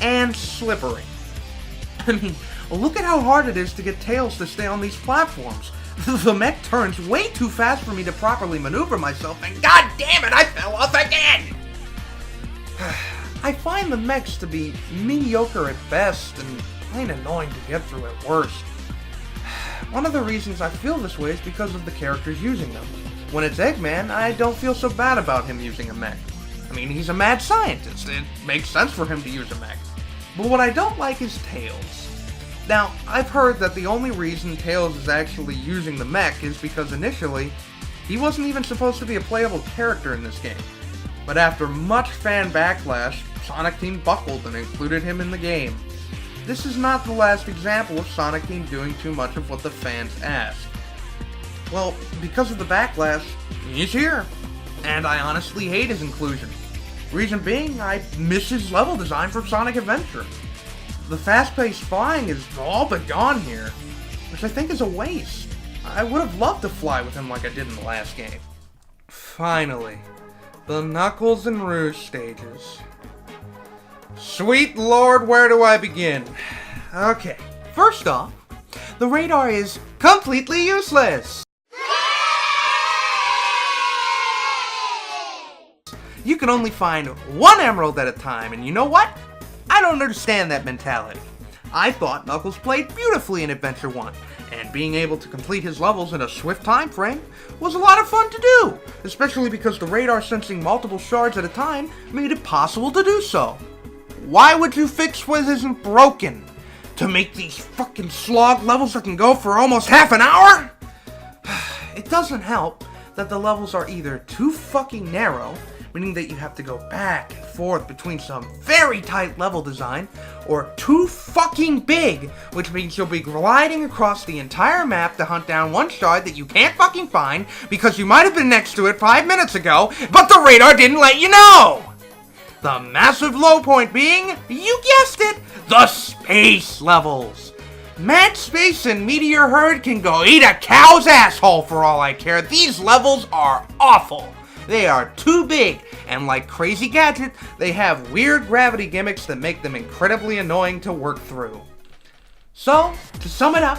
and slippery. I mean, look at how hard it is to get Tails to stay on these platforms. The mech turns way too fast for me to properly maneuver myself, and god damn it, I fell off again! I find the mechs to be mediocre at best and plain annoying to get through at worst. One of the reasons I feel this way is because of the characters using them. When it's Eggman, I don't feel so bad about him using a mech. I mean, he's a mad scientist. It makes sense for him to use a mech. But what I don't like is Tails. Now, I've heard that the only reason Tails is actually using the mech is because initially, he wasn't even supposed to be a playable character in this game. But after much fan backlash, Sonic Team buckled and included him in the game. This is not the last example of Sonic Team doing too much of what the fans asked. Well, because of the backlash, he's here. And I honestly hate his inclusion. Reason being, I miss his level design from Sonic Adventure. The fast-paced flying is all but gone here, which I think is a waste. I would have loved to fly with him like I did in the last game. Finally, the Knuckles and Rouge stages. Sweet Lord, where do I begin? Okay, first off, the radar is completely useless. You can only find one emerald at a time, and you know what? I don't understand that mentality. I thought Knuckles played beautifully in Adventure 1, and being able to complete his levels in a swift time frame was a lot of fun to do, especially because the radar sensing multiple shards at a time made it possible to do so. Why would you fix what isn't broken? To make these fucking slog levels that can go for almost half an hour? It doesn't help that the levels are either too fucking narrow, meaning that you have to go back and forth between some very tight level design, or too fucking big, which means you'll be gliding across the entire map to hunt down one shard that you can't fucking find because you might have been next to it 5 minutes ago, but the radar didn't let you know! The massive low point being, you guessed it, the space levels. Mad Space and Meteor Herd can go eat a cow's asshole for all I care. These levels are awful. They are too big, and like Crazy Gadget, they have weird gravity gimmicks that make them incredibly annoying to work through. So, to sum it up,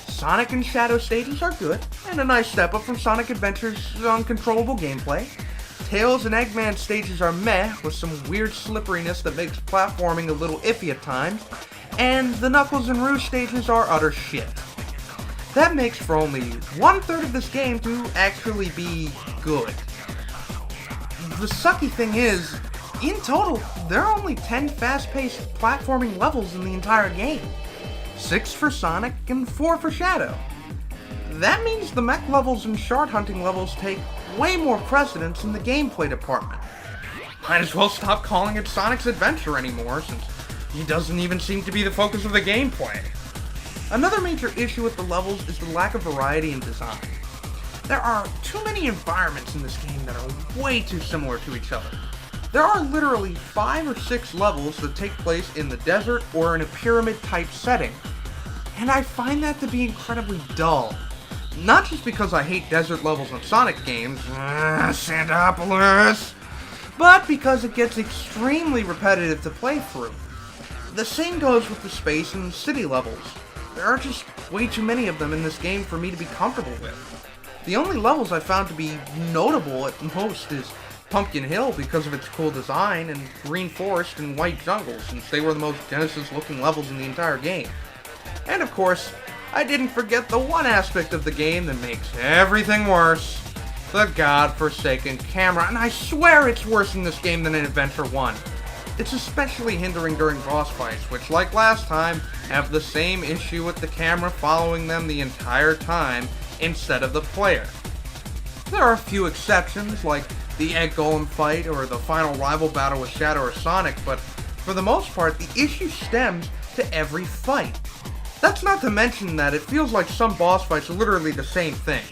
Sonic and Shadow stages are good, and a nice step up from Sonic Adventure's uncontrollable gameplay. Tails and Eggman stages are meh, with some weird slipperiness that makes platforming a little iffy at times, and the Knuckles and Rouge stages are utter shit. That makes for only 1/3 of this game to actually be good. The sucky thing is, in total, there are only 10 fast-paced platforming levels in the entire game. 6 for Sonic and 4 for Shadow. That means the mech levels and shard hunting levels take way more precedence in the gameplay department. Might as well stop calling it Sonic's Adventure anymore, since he doesn't even seem to be the focus of the gameplay. Another major issue with the levels is the lack of variety in design. There are too many environments in this game that are way too similar to each other. There are literally 5 or 6 levels that take place in the desert or in a pyramid-type setting, and I find that to be incredibly dull. Not just because I hate desert levels in Sonic games, Sandopolis, but because it gets extremely repetitive to play through. The same goes with the space and city levels. There are just way too many of them in this game for me to be comfortable with. The only levels I found to be notable at most is Pumpkin Hill because of its cool design, and Green Forest and White Jungle, since they were the most Genesis-looking levels in the entire game. And of course, I didn't forget the one aspect of the game that makes everything worse: the godforsaken camera, and I swear it's worse in this game than in Adventure 1. It's especially hindering during boss fights, which, like last time, have the same issue with the camera following them the entire time instead of the player. There are a few exceptions, like the Egg Golem fight or the final rival battle with Shadow or Sonic, but for the most part, the issue stems to every fight. That's not to mention that it feels like some boss fights are literally the same thing.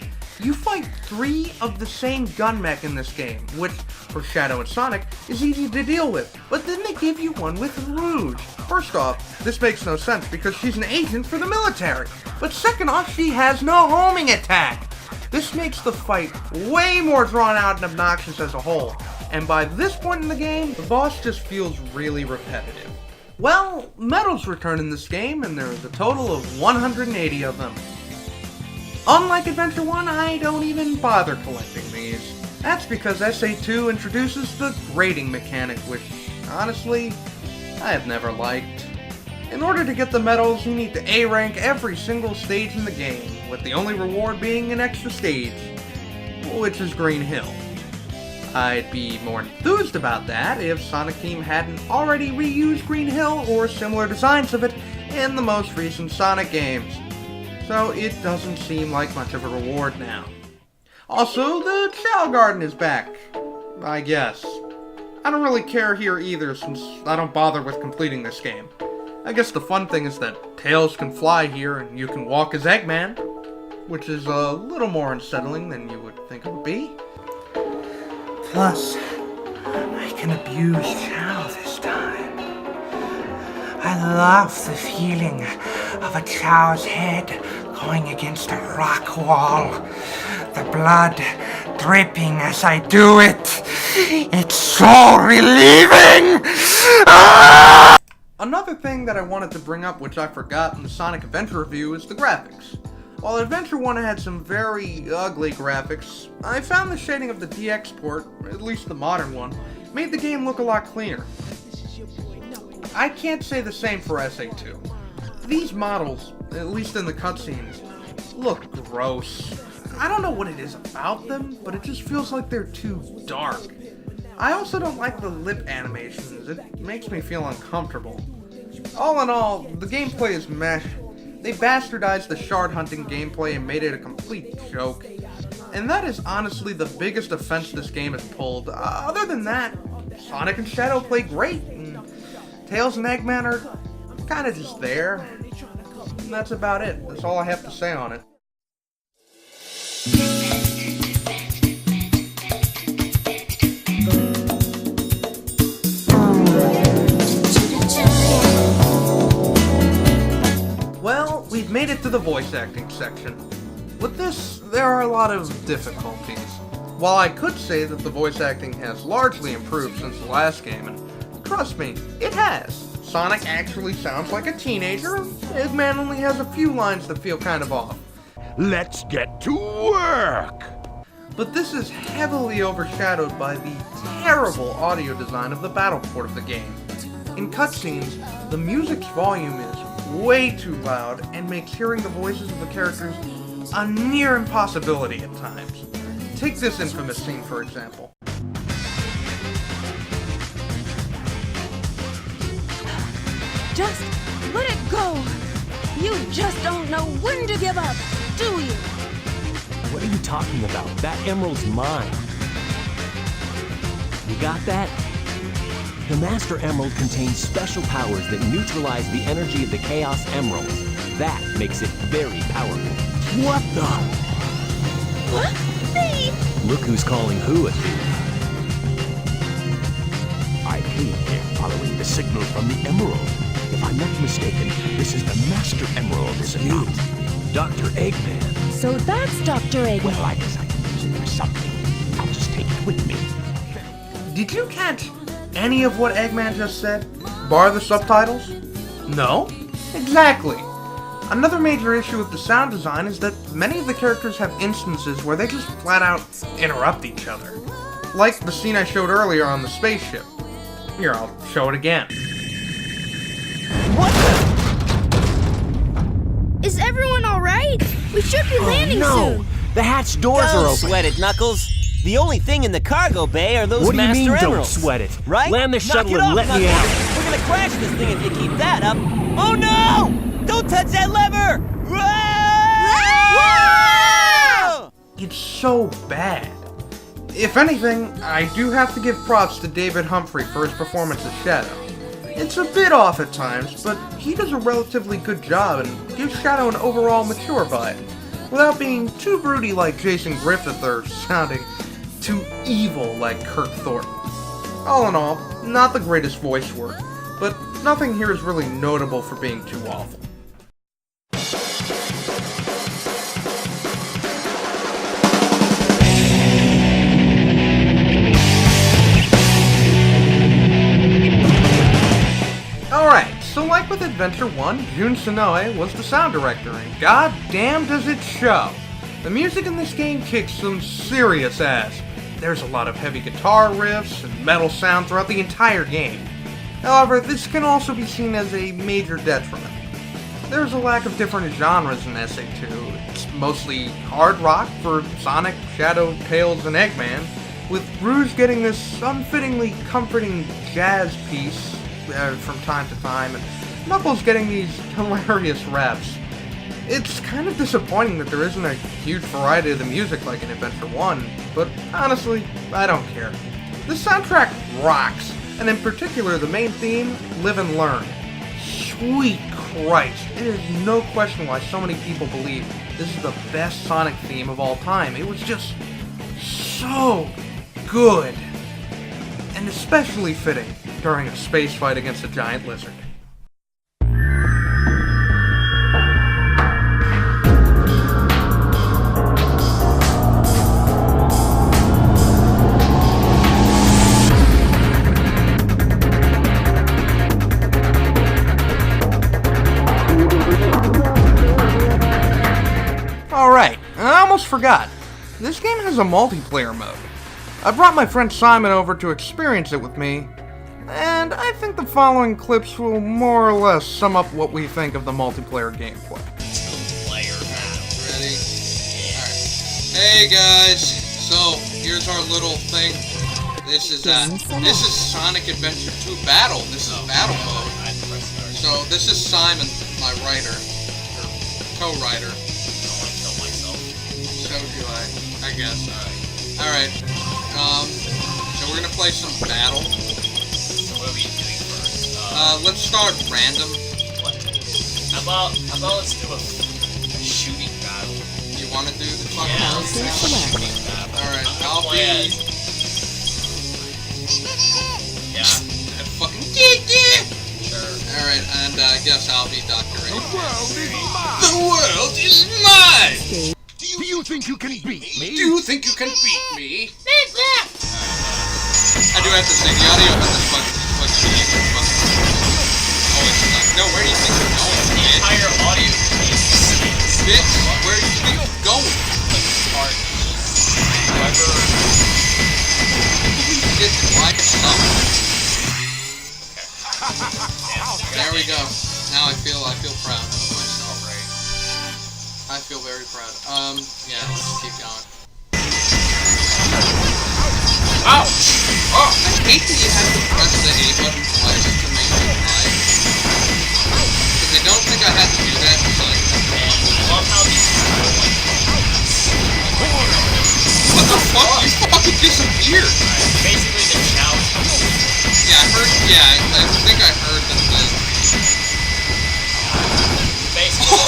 You fight 3 of the same gun mech in this game, which, for Shadow and Sonic, is easy to deal with, but then they give you one with Rouge. First off, this makes no sense because she's an agent for the military, but second off, she has no homing attack. This makes the fight way more drawn out and obnoxious as a whole, and by this point in the game, the boss just feels really repetitive. Well, medals return in this game, and there is a total of 180 of them. Unlike Adventure 1, I don't even bother collecting these. That's because SA2 introduces the grading mechanic, which, honestly, I have never liked. In order to get the medals, you need to A-rank every single stage in the game, with the only reward being an extra stage, which is Green Hill. I'd be more enthused about that if Sonic Team hadn't already reused Green Hill or similar designs of it in the most recent Sonic games, so it doesn't seem like much of a reward now. Also, the Chow Garden is back, I guess. I don't really care here either, since I don't bother with completing this game. I guess the fun thing is that Tails can fly here and you can walk as Eggman, which is a little more unsettling than you would think it would be. Plus, I can abuse Chow this time. I love the feeling of a Chow's head going against a rock wall. The blood dripping as I do it. It's so relieving! Ah! Another thing that I wanted to bring up, which I forgot in the Sonic Adventure review, is the graphics. While Adventure 1 had some very ugly graphics, I found the shading of the DX port, at least the modern one, made the game look a lot cleaner. I can't say the same for SA2. These models, at least in the cutscenes, look gross. I don't know what it is about them, but it just feels like they're too dark. I also don't like the lip animations, it makes me feel uncomfortable. All in all, the gameplay is meh. They bastardized the shard hunting gameplay and made it a complete joke. And that is honestly the biggest offense this game has pulled. Other than that, Sonic and Shadow play great, and Tails and Eggman are kinda just there. And that's about it. That's all I have to say on it. Well, we've made it to the voice acting section. With this, there are a lot of difficulties. While I could say that the voice acting has largely improved since the last game, and trust me, it has. Sonic actually sounds like a teenager, and Eggman only has a few lines that feel kind of off. Let's get to work! But this is heavily overshadowed by the terrible audio design of the battle port of the game. In cutscenes, the music's volume is way too loud and makes hearing the voices of the characters a near impossibility at times. Take this infamous scene, for example. Just let it go. You just don't know when to give up, do you? What are you talking about? That emerald's mine. You got that? The Master Emerald contains special powers that neutralize the energy of the Chaos Emeralds. That makes it very powerful. What the? What? Thief! Look who's calling who a thief. I came here following the signal from the Emerald. If I'm not mistaken, this is the Master Emerald, is it not? Dr. Eggman. So that's Dr. Eggman. Well, I guess I can use it for something. I'll just take it with me. Did you catch any of what Eggman just said, bar the subtitles? No? Exactly. Another major issue with the sound design is that many of the characters have instances where they just flat out interrupt each other. Like the scene I showed earlier on the spaceship. Here, I'll show it again. What the? Is everyone alright? We should be landing soon. The hatch doors are Don't open. sweat it, Knuckles. The only thing in the cargo bay are those What do you Master mean, don't Emeralds. sweat it? Right? Land the Knock shuttle it and off, let me Knuckles. out. We're gonna crash this thing if you keep that up. Oh no! Don't touch that lever! Whoa! It's so bad. If anything, I do have to give props to David Humphrey for his performance as Shadow. It's a bit off at times, but he does a relatively good job and gives Shadow an overall mature vibe, without being too broody like Jason Griffith or sounding too evil like Kirk Thornton. All in all, not the greatest voice work, but nothing here is really notable for being too awful. Alright, so like with Adventure 1, Jun Sonoe was the sound director, and god damn does it show! The music in this game kicks some serious ass. There's a lot of heavy guitar riffs and metal sound throughout the entire game. However, this can also be seen as a major detriment. There's a lack of different genres in SA2. It's mostly hard rock for Sonic, Shadow, Tails, and Eggman, with Rouge getting this unfittingly comforting jazz piece from time to time, and Knuckles getting these hilarious raps. It's kind of disappointing that there isn't a huge variety of the music like in Adventure 1, but honestly, I don't care. The soundtrack rocks, and in particular the main theme, Live and Learn. Sweet Christ, it is no question why so many people believe this is the best Sonic theme of all time. It was just so good, and especially fitting during a space fight against a giant lizard. Alright, I almost forgot. This game has a multiplayer mode. I brought my friend Simon over to experience it with me, and I think the following clips will more or less sum up what we think of the multiplayer gameplay. Ready? Alright. Hey guys, so here's our little thing. This is Sonic Adventure 2 Battle. This is battle mode. So this is Simon, my writer, or co-writer. So do I guess. Alright. So we're gonna play some battle. So what are we doing first? Let's start random. How about let's do a shooting battle? You wanna do the fucking Yeah, let's do a shooting battle. Alright, I'll I'll play be... as... Yeah, that fucking geeky! sure. Alright, and I guess I'll be Dr. A. The world is mine! The world is mine! Do Do you think you can beat me? Do you think you can beat me? I do have to say, the audio on this fucking game is fucking always stuck. No, where do you think you're going, The bitch? entire audio Bitch, where do you think you're going? Get the like stuff. There we go. Now I feel proud of myself. I feel very proud. Yeah, let's keep going. Ouch! Oh, I hate that you have to press the A button twice to make it live. Because I don't think I had to do that until I love how these What the fuck? You fucking disappeared! basically the Chow. Yeah, I think I heard that the... Basically.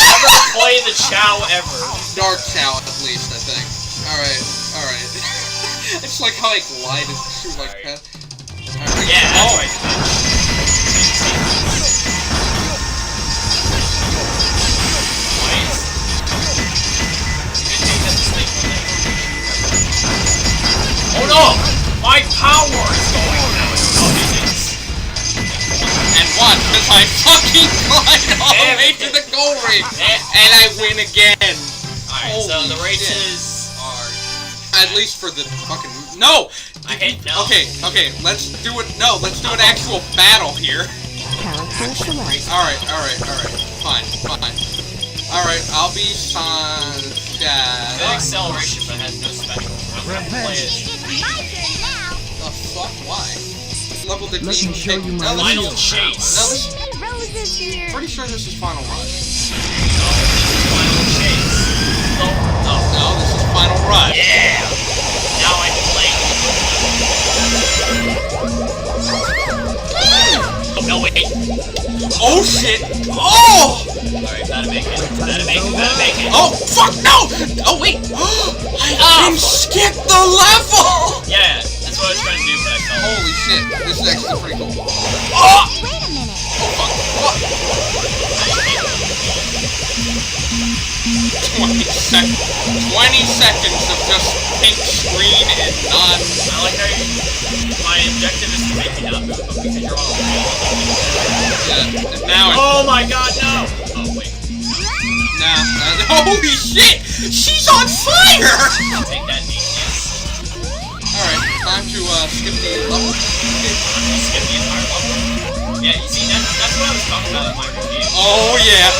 never play the Chow ever. Dark Chow, at least, I think. Alright. It's like how I glided through like that. Right. Yeah, that's right. Oh no! My power is going down. And watch as I fucking glide all the way to the goal ring! And I win again! Alright, so the races are... At least for the fucking... No! I hate no. Okay, let's do it. No, let's do an actual battle here. Alright. Fine. Alright, I'll be Sanjay. Good acceleration, but has no special. Play it. The fuck? Why? This level didn't Let me even show take... you my No, Final this chase. is... Pretty sure this is Final Rush. Final chase. No, this is Final Rush. Yeah! Now I can play. Oh, no, wait. Oh, shit! Oh! Alright, gotta make it. Oh, fuck, no! Oh, wait! I can skip the level! Yeah, that's what I was trying to do, but I fell. Holy shit, this is actually pretty cool. Oh! Wait a minute. Oh, fuck. What? 20 seconds of just pink screen and none. I like how my objective is to make you not move, but because you're on a wheel. Yeah, and now Oh my god, no! Oh, wait. holy shit! She's on fire! Take that, genius. Alright, time to skip the level. Skip the entire level. Yeah, you see, that's what I was talking about in my review. Oh yeah!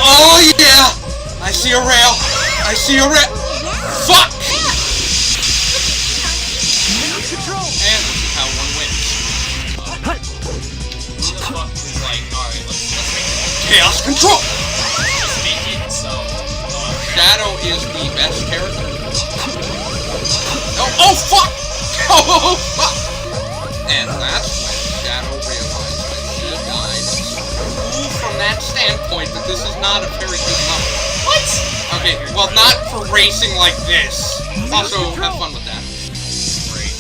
Oh yeah! I see a rail! Fuck! And this is how one wins. Who the fuck was like, alright, let's make it. Chaos Control! Let's make it so... Shadow is the best character. Oh fuck! Oh fuck! And that's when Shadow realized that she died. Cool from that standpoint that this is not a very good level. What? Okay, well not for racing like this. Also, have fun with that. Great.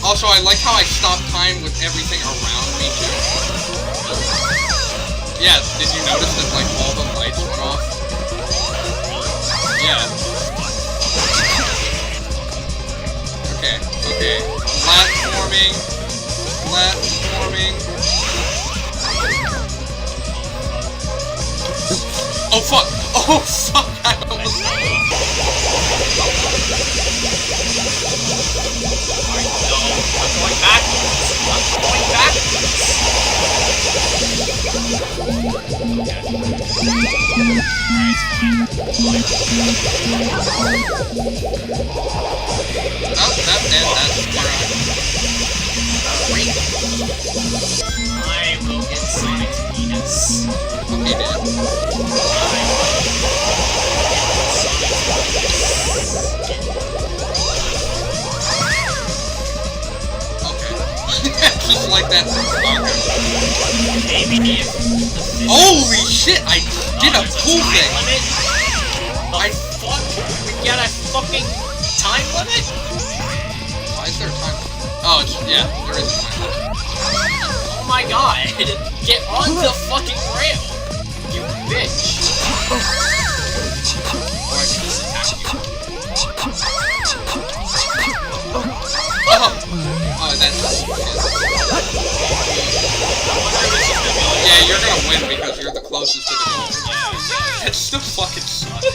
Also, I like how I stop time with everything around me too. Yeah, did you notice that like all the lights went off? Yeah. Okay. Platforming. Oh fuck! I almost... I'm going backwards. Oh, that's where I will get Sonic's penis. Okay, dude. Okay. Just like that. Okay. Maybe if Holy shit! I did a cool thing. limit. Fuck. We got a fucking time limit. Why is there a time? Oh, yeah, there is a time limit. Oh my god! Get on the fucking rail. You bitch! Or I can just attack you. Oh, that's yeah, you're gonna win because you're the closest to the goal. It still fucking sucks.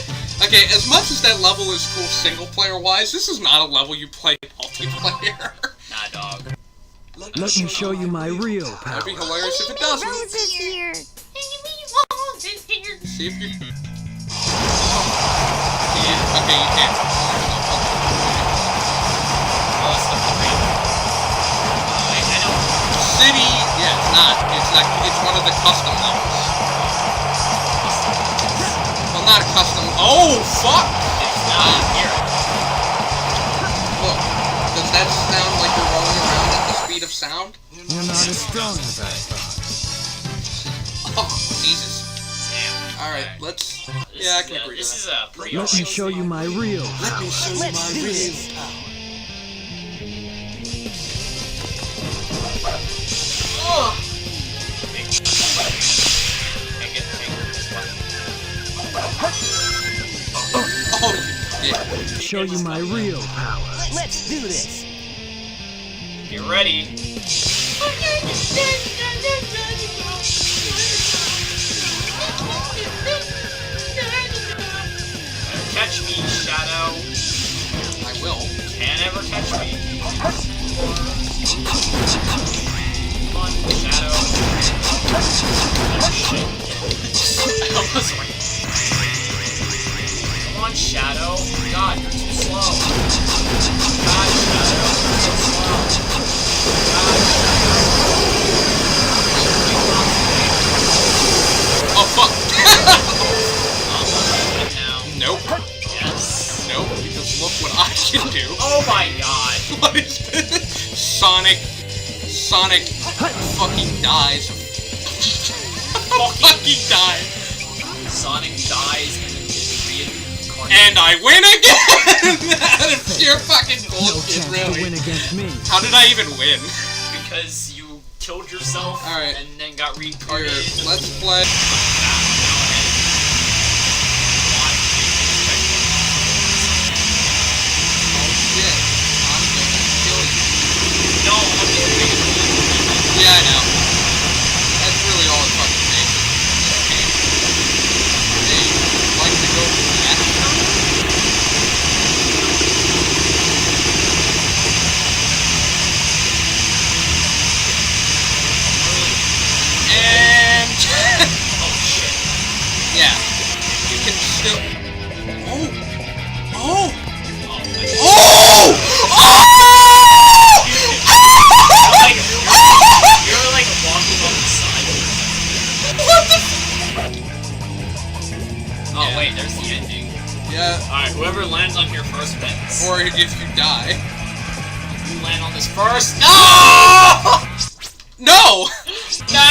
Okay, as much as that level is cool single-player-wise, this is not a level you play multiplayer. Nah, dog. Let me show you my real power. That'd be hilarious if it doesn't. Roses here. See if you... Okay, you can't. Oh, it's the three. Wait, I know. City... Yeah, it's not. It's one of the custom levels. Well, not a custom... Oh, fuck! It's not here. Look, does that sound like you're rolling around at the speed of sound? You're not as strong as I thought. Oh, Jesus. Damn. Alright, let's... Yeah, I can agree with This is that. a pretty Let me show you my real power. Let me show you my real power. Oh! Oh, yeah. Show you my real power. Let's do this. Get ready. Catch me, Shadow. I will. Can't ever catch me. Come on, Shadow. I almost went. Come on, Shadow. God, you're too slow. God, Shadow, you're so slow. God, Shadow. Oh, fuck. Now. Nope. Yes. Nope, because look what I can do. Oh my god. What is this? Sonic fucking dies. Fucking dies. Sonic dies and then is reincarnated. And I win again! That is pure fucking No bullshit, chance to really. win against me. How did I even win? Because you killed yourself Alright. and then got Here, reincarnated. let's play. Oh shit. I'm gonna kill you. No, I'm just waiting. Yeah, I know. That's really all it fucking takes in this game. Hey, would like to go to the action? And... Oh shit. yeah. You can still... Oh! Oh! Oh! You're like walking on the side. What the f... Oh wait, there's the ending. Yeah, Alright, whoever lands on here first wins. or if you die. You land on this first. No! No! No!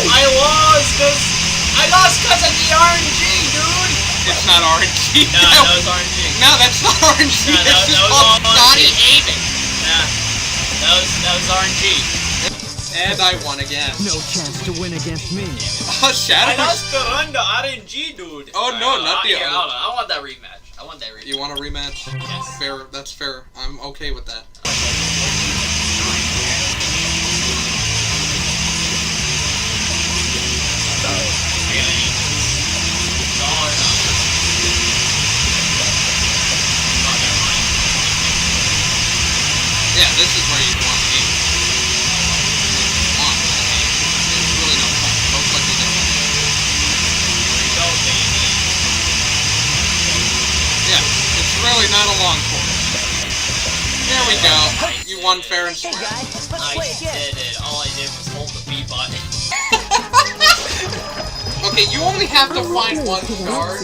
I lost because of the RNG, dude! It's not RNG. No, that was RNG. No, that's not RNG. No, That's just that was called RNG. shoddy aiming. Nah, that was RNG. And I won again. No chance to win against me. Oh, Shadow. I lost the run to RNG, dude. Oh, no, not the here, other. hold on. I want that rematch. You want a rematch? Yes. Fair. That's fair. I'm okay with that. Yeah, this is where you want to aim. There's really no point. Most likely don't. Yeah, it's really not a long course. There we go. You won fair and Hey square. guys, let's I play again. did it. All I did was hold the B button. Okay, you only have to find one star.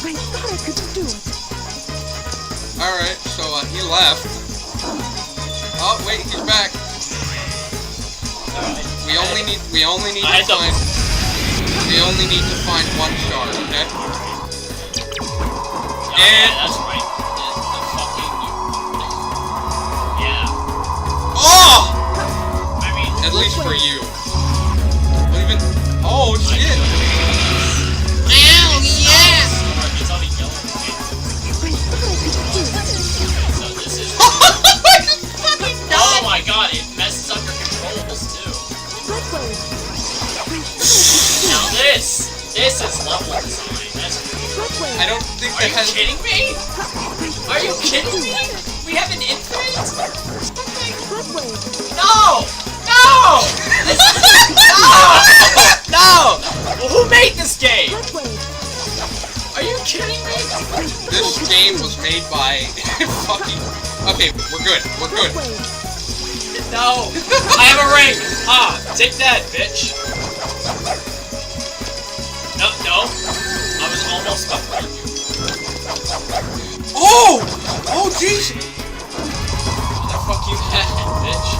I thought I could do it. Alright, so he left. Oh wait, he's back. We only need to find one star, okay? Yeah, And that's right. The fucking... Yeah. I don't think Are that you has. kidding me? Are you kidding me? We have an infinite? No! No! No! No! Well, who made this game? Are you kidding me? This game was made by fucking. Okay, we're good. We're good. No! I have a ring! Ah, take that, bitch! No, no. I was almost buffering you. Oh! Oh, jeez! The fuck you had, bitch.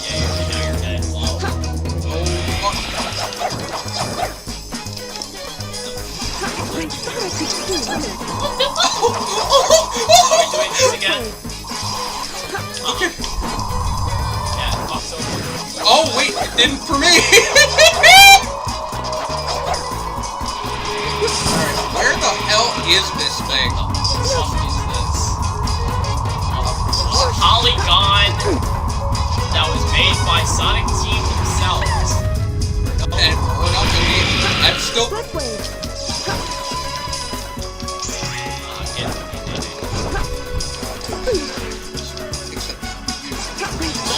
Yeah, now you're dead. Lol. Are we doing this again? Okay. Yeah, it fucks over. Oh, wait, it didn't for me! Alright, where the hell is this thing? What the fuck is this? A polygon that was made by Sonic Team themselves. And we're not gonna be. I'm still.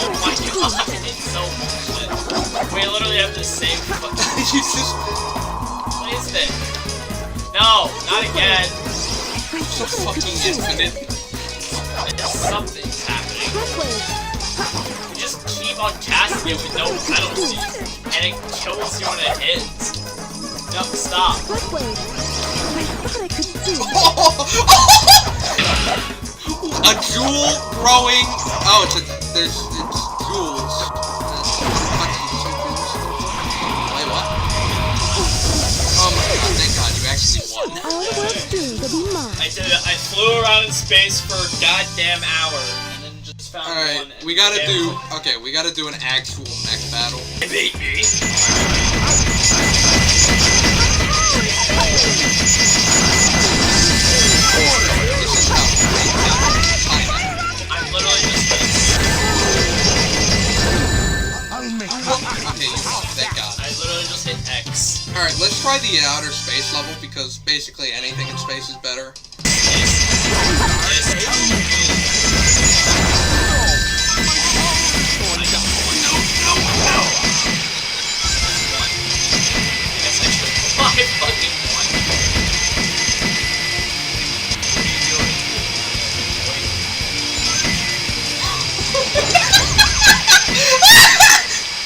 Oh my god, it's so bullshit. We literally have the same fucking. You just. What is this? No, not again. So fucking infinite. Something's happening. You just keep on casting it with no penalty, and it kills you when it hits. No, stop. A jewel growing. Oh, it's jewels. Wait, what? Oh my god, thank god, you actually won. I flew around in space for a goddamn hour, and then just found one. Alright, and we gotta damn do. it. Okay, we gotta do an actual mech battle. It beat me. This is how I'm literally just Okay, thank god. I literally just hit X. Alright, let's try the outer space level because basically anything in space is better.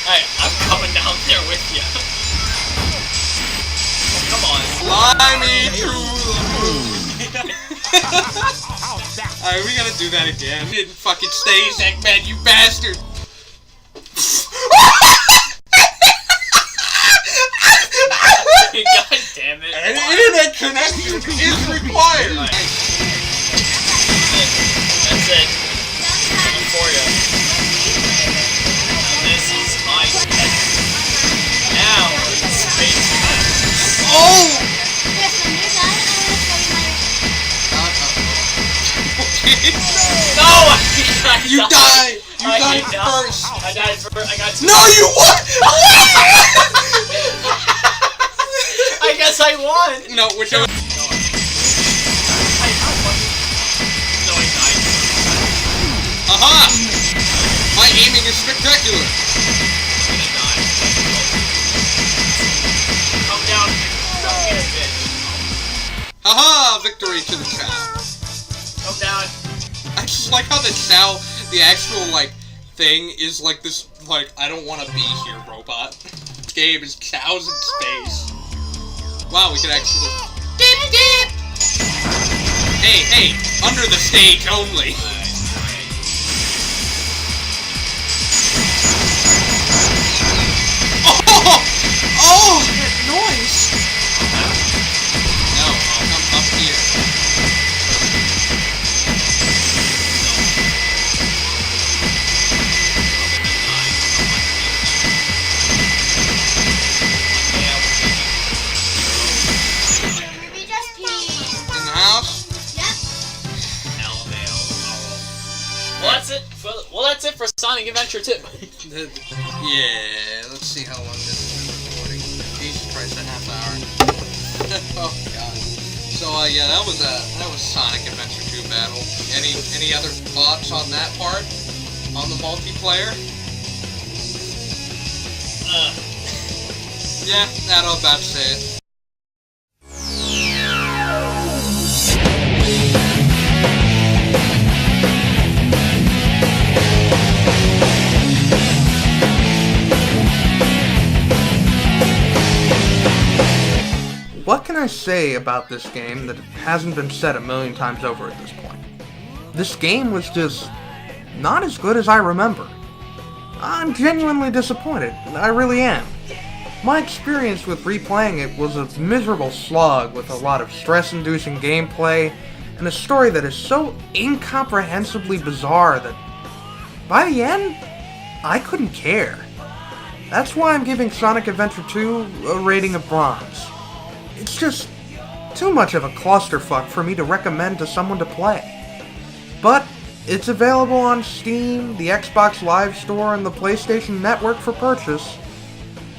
Hey, I'm coming down there with you. Come on. Fly me to the moon. Alright, we gotta do that again. You didn't fucking stay, Eggman, you bastard! God damn it. An internet connection is required! That's it. Coming for you. Now this is my pet. Now, space matters. Oh! No! You died! You I died died. first! I died first. I got two. No, you won! I guess I won! No, we're doing. No, I died. Aha! My aiming is spectacular! I'm gonna die. Come down. Come here, bitch. Haha! Victory to the Chow. Come down. I just like how the Chow, the actual, like, thing is like this, like, I don't want to be here, robot. This game is Chows in space. Wow, we could actually. Dip, dip! Hey, hey! Under the stage only! Oh! Oh! That noise! No, I'll come up here. In the house? Well, that's it. Well, that's it for Sonic Adventure 2. Yeah, let's see how long this is recording. Jesus Christ, a half hour. Oh god. So yeah, that was Sonic Adventure 2 battle. Any other thoughts on that part? On the multiplayer? Yeah, that'll about say it. What can I say about this game that hasn't been said a million times over at this point? This game was just not as good as I remember. I'm genuinely disappointed. I really am. My experience with replaying it was a miserable slog with a lot of stress-inducing gameplay and a story that is so incomprehensibly bizarre that by the end, I couldn't care. That's why I'm giving Sonic Adventure 2 a rating of bronze. It's just too much of a clusterfuck for me to recommend to someone to play. But it's available on Steam, the Xbox Live Store, and the PlayStation Network for purchase.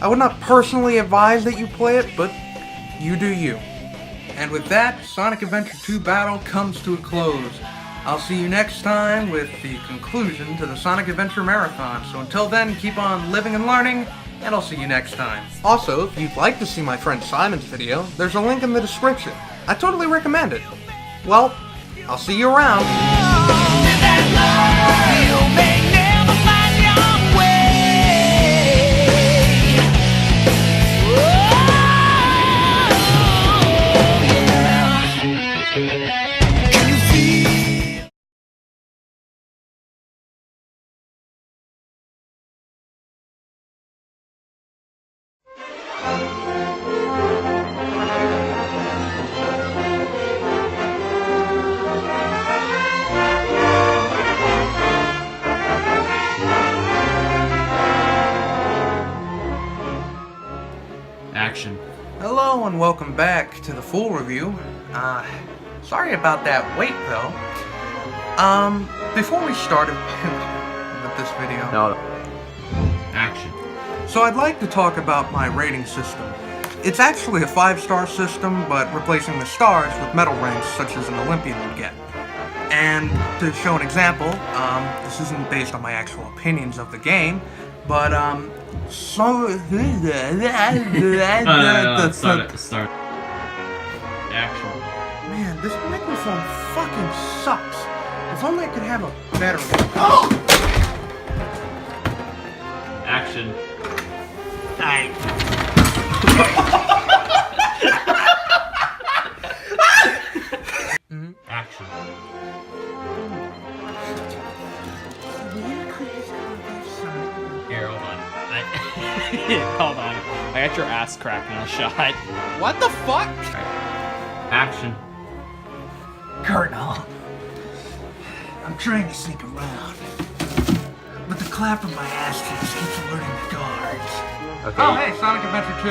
I would not personally advise that you play it, but you do you. And with that, Sonic Adventure 2 battle comes to a close. I'll see you next time with the conclusion to the Sonic Adventure Marathon. So until then, keep on living and learning, and I'll see you next time. Also, if you'd like to see my friend Simon's video, there's a link in the description. I totally recommend it. Well, I'll see you around. Action. Hello and welcome back to the full review. Sorry about that wait though. Before we started with this video. No. Action. So I'd like to talk about my rating system. It's actually a 5-star system, but replacing the stars with medal ranks such as an Olympian would get. And to show an example, this isn't based on my actual opinions of the game, but so Start. Action. Man, this microphone fucking sucks. If only I could have a better one. Oh! Action. Action. Here, hold on. Hold on. I got your ass crack in the shot. What the fuck? Action. Colonel, I'm trying to sneak around, but the clap of my ass cheeks keeps alerting the guards. Okay. Oh, hey, Sonic Adventure 2.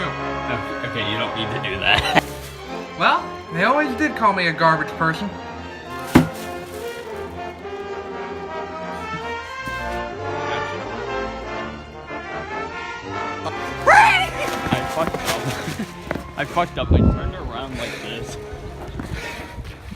Okay, you don't need to do that. Well, they always did call me a garbage person. I fucked up. I turned around like this.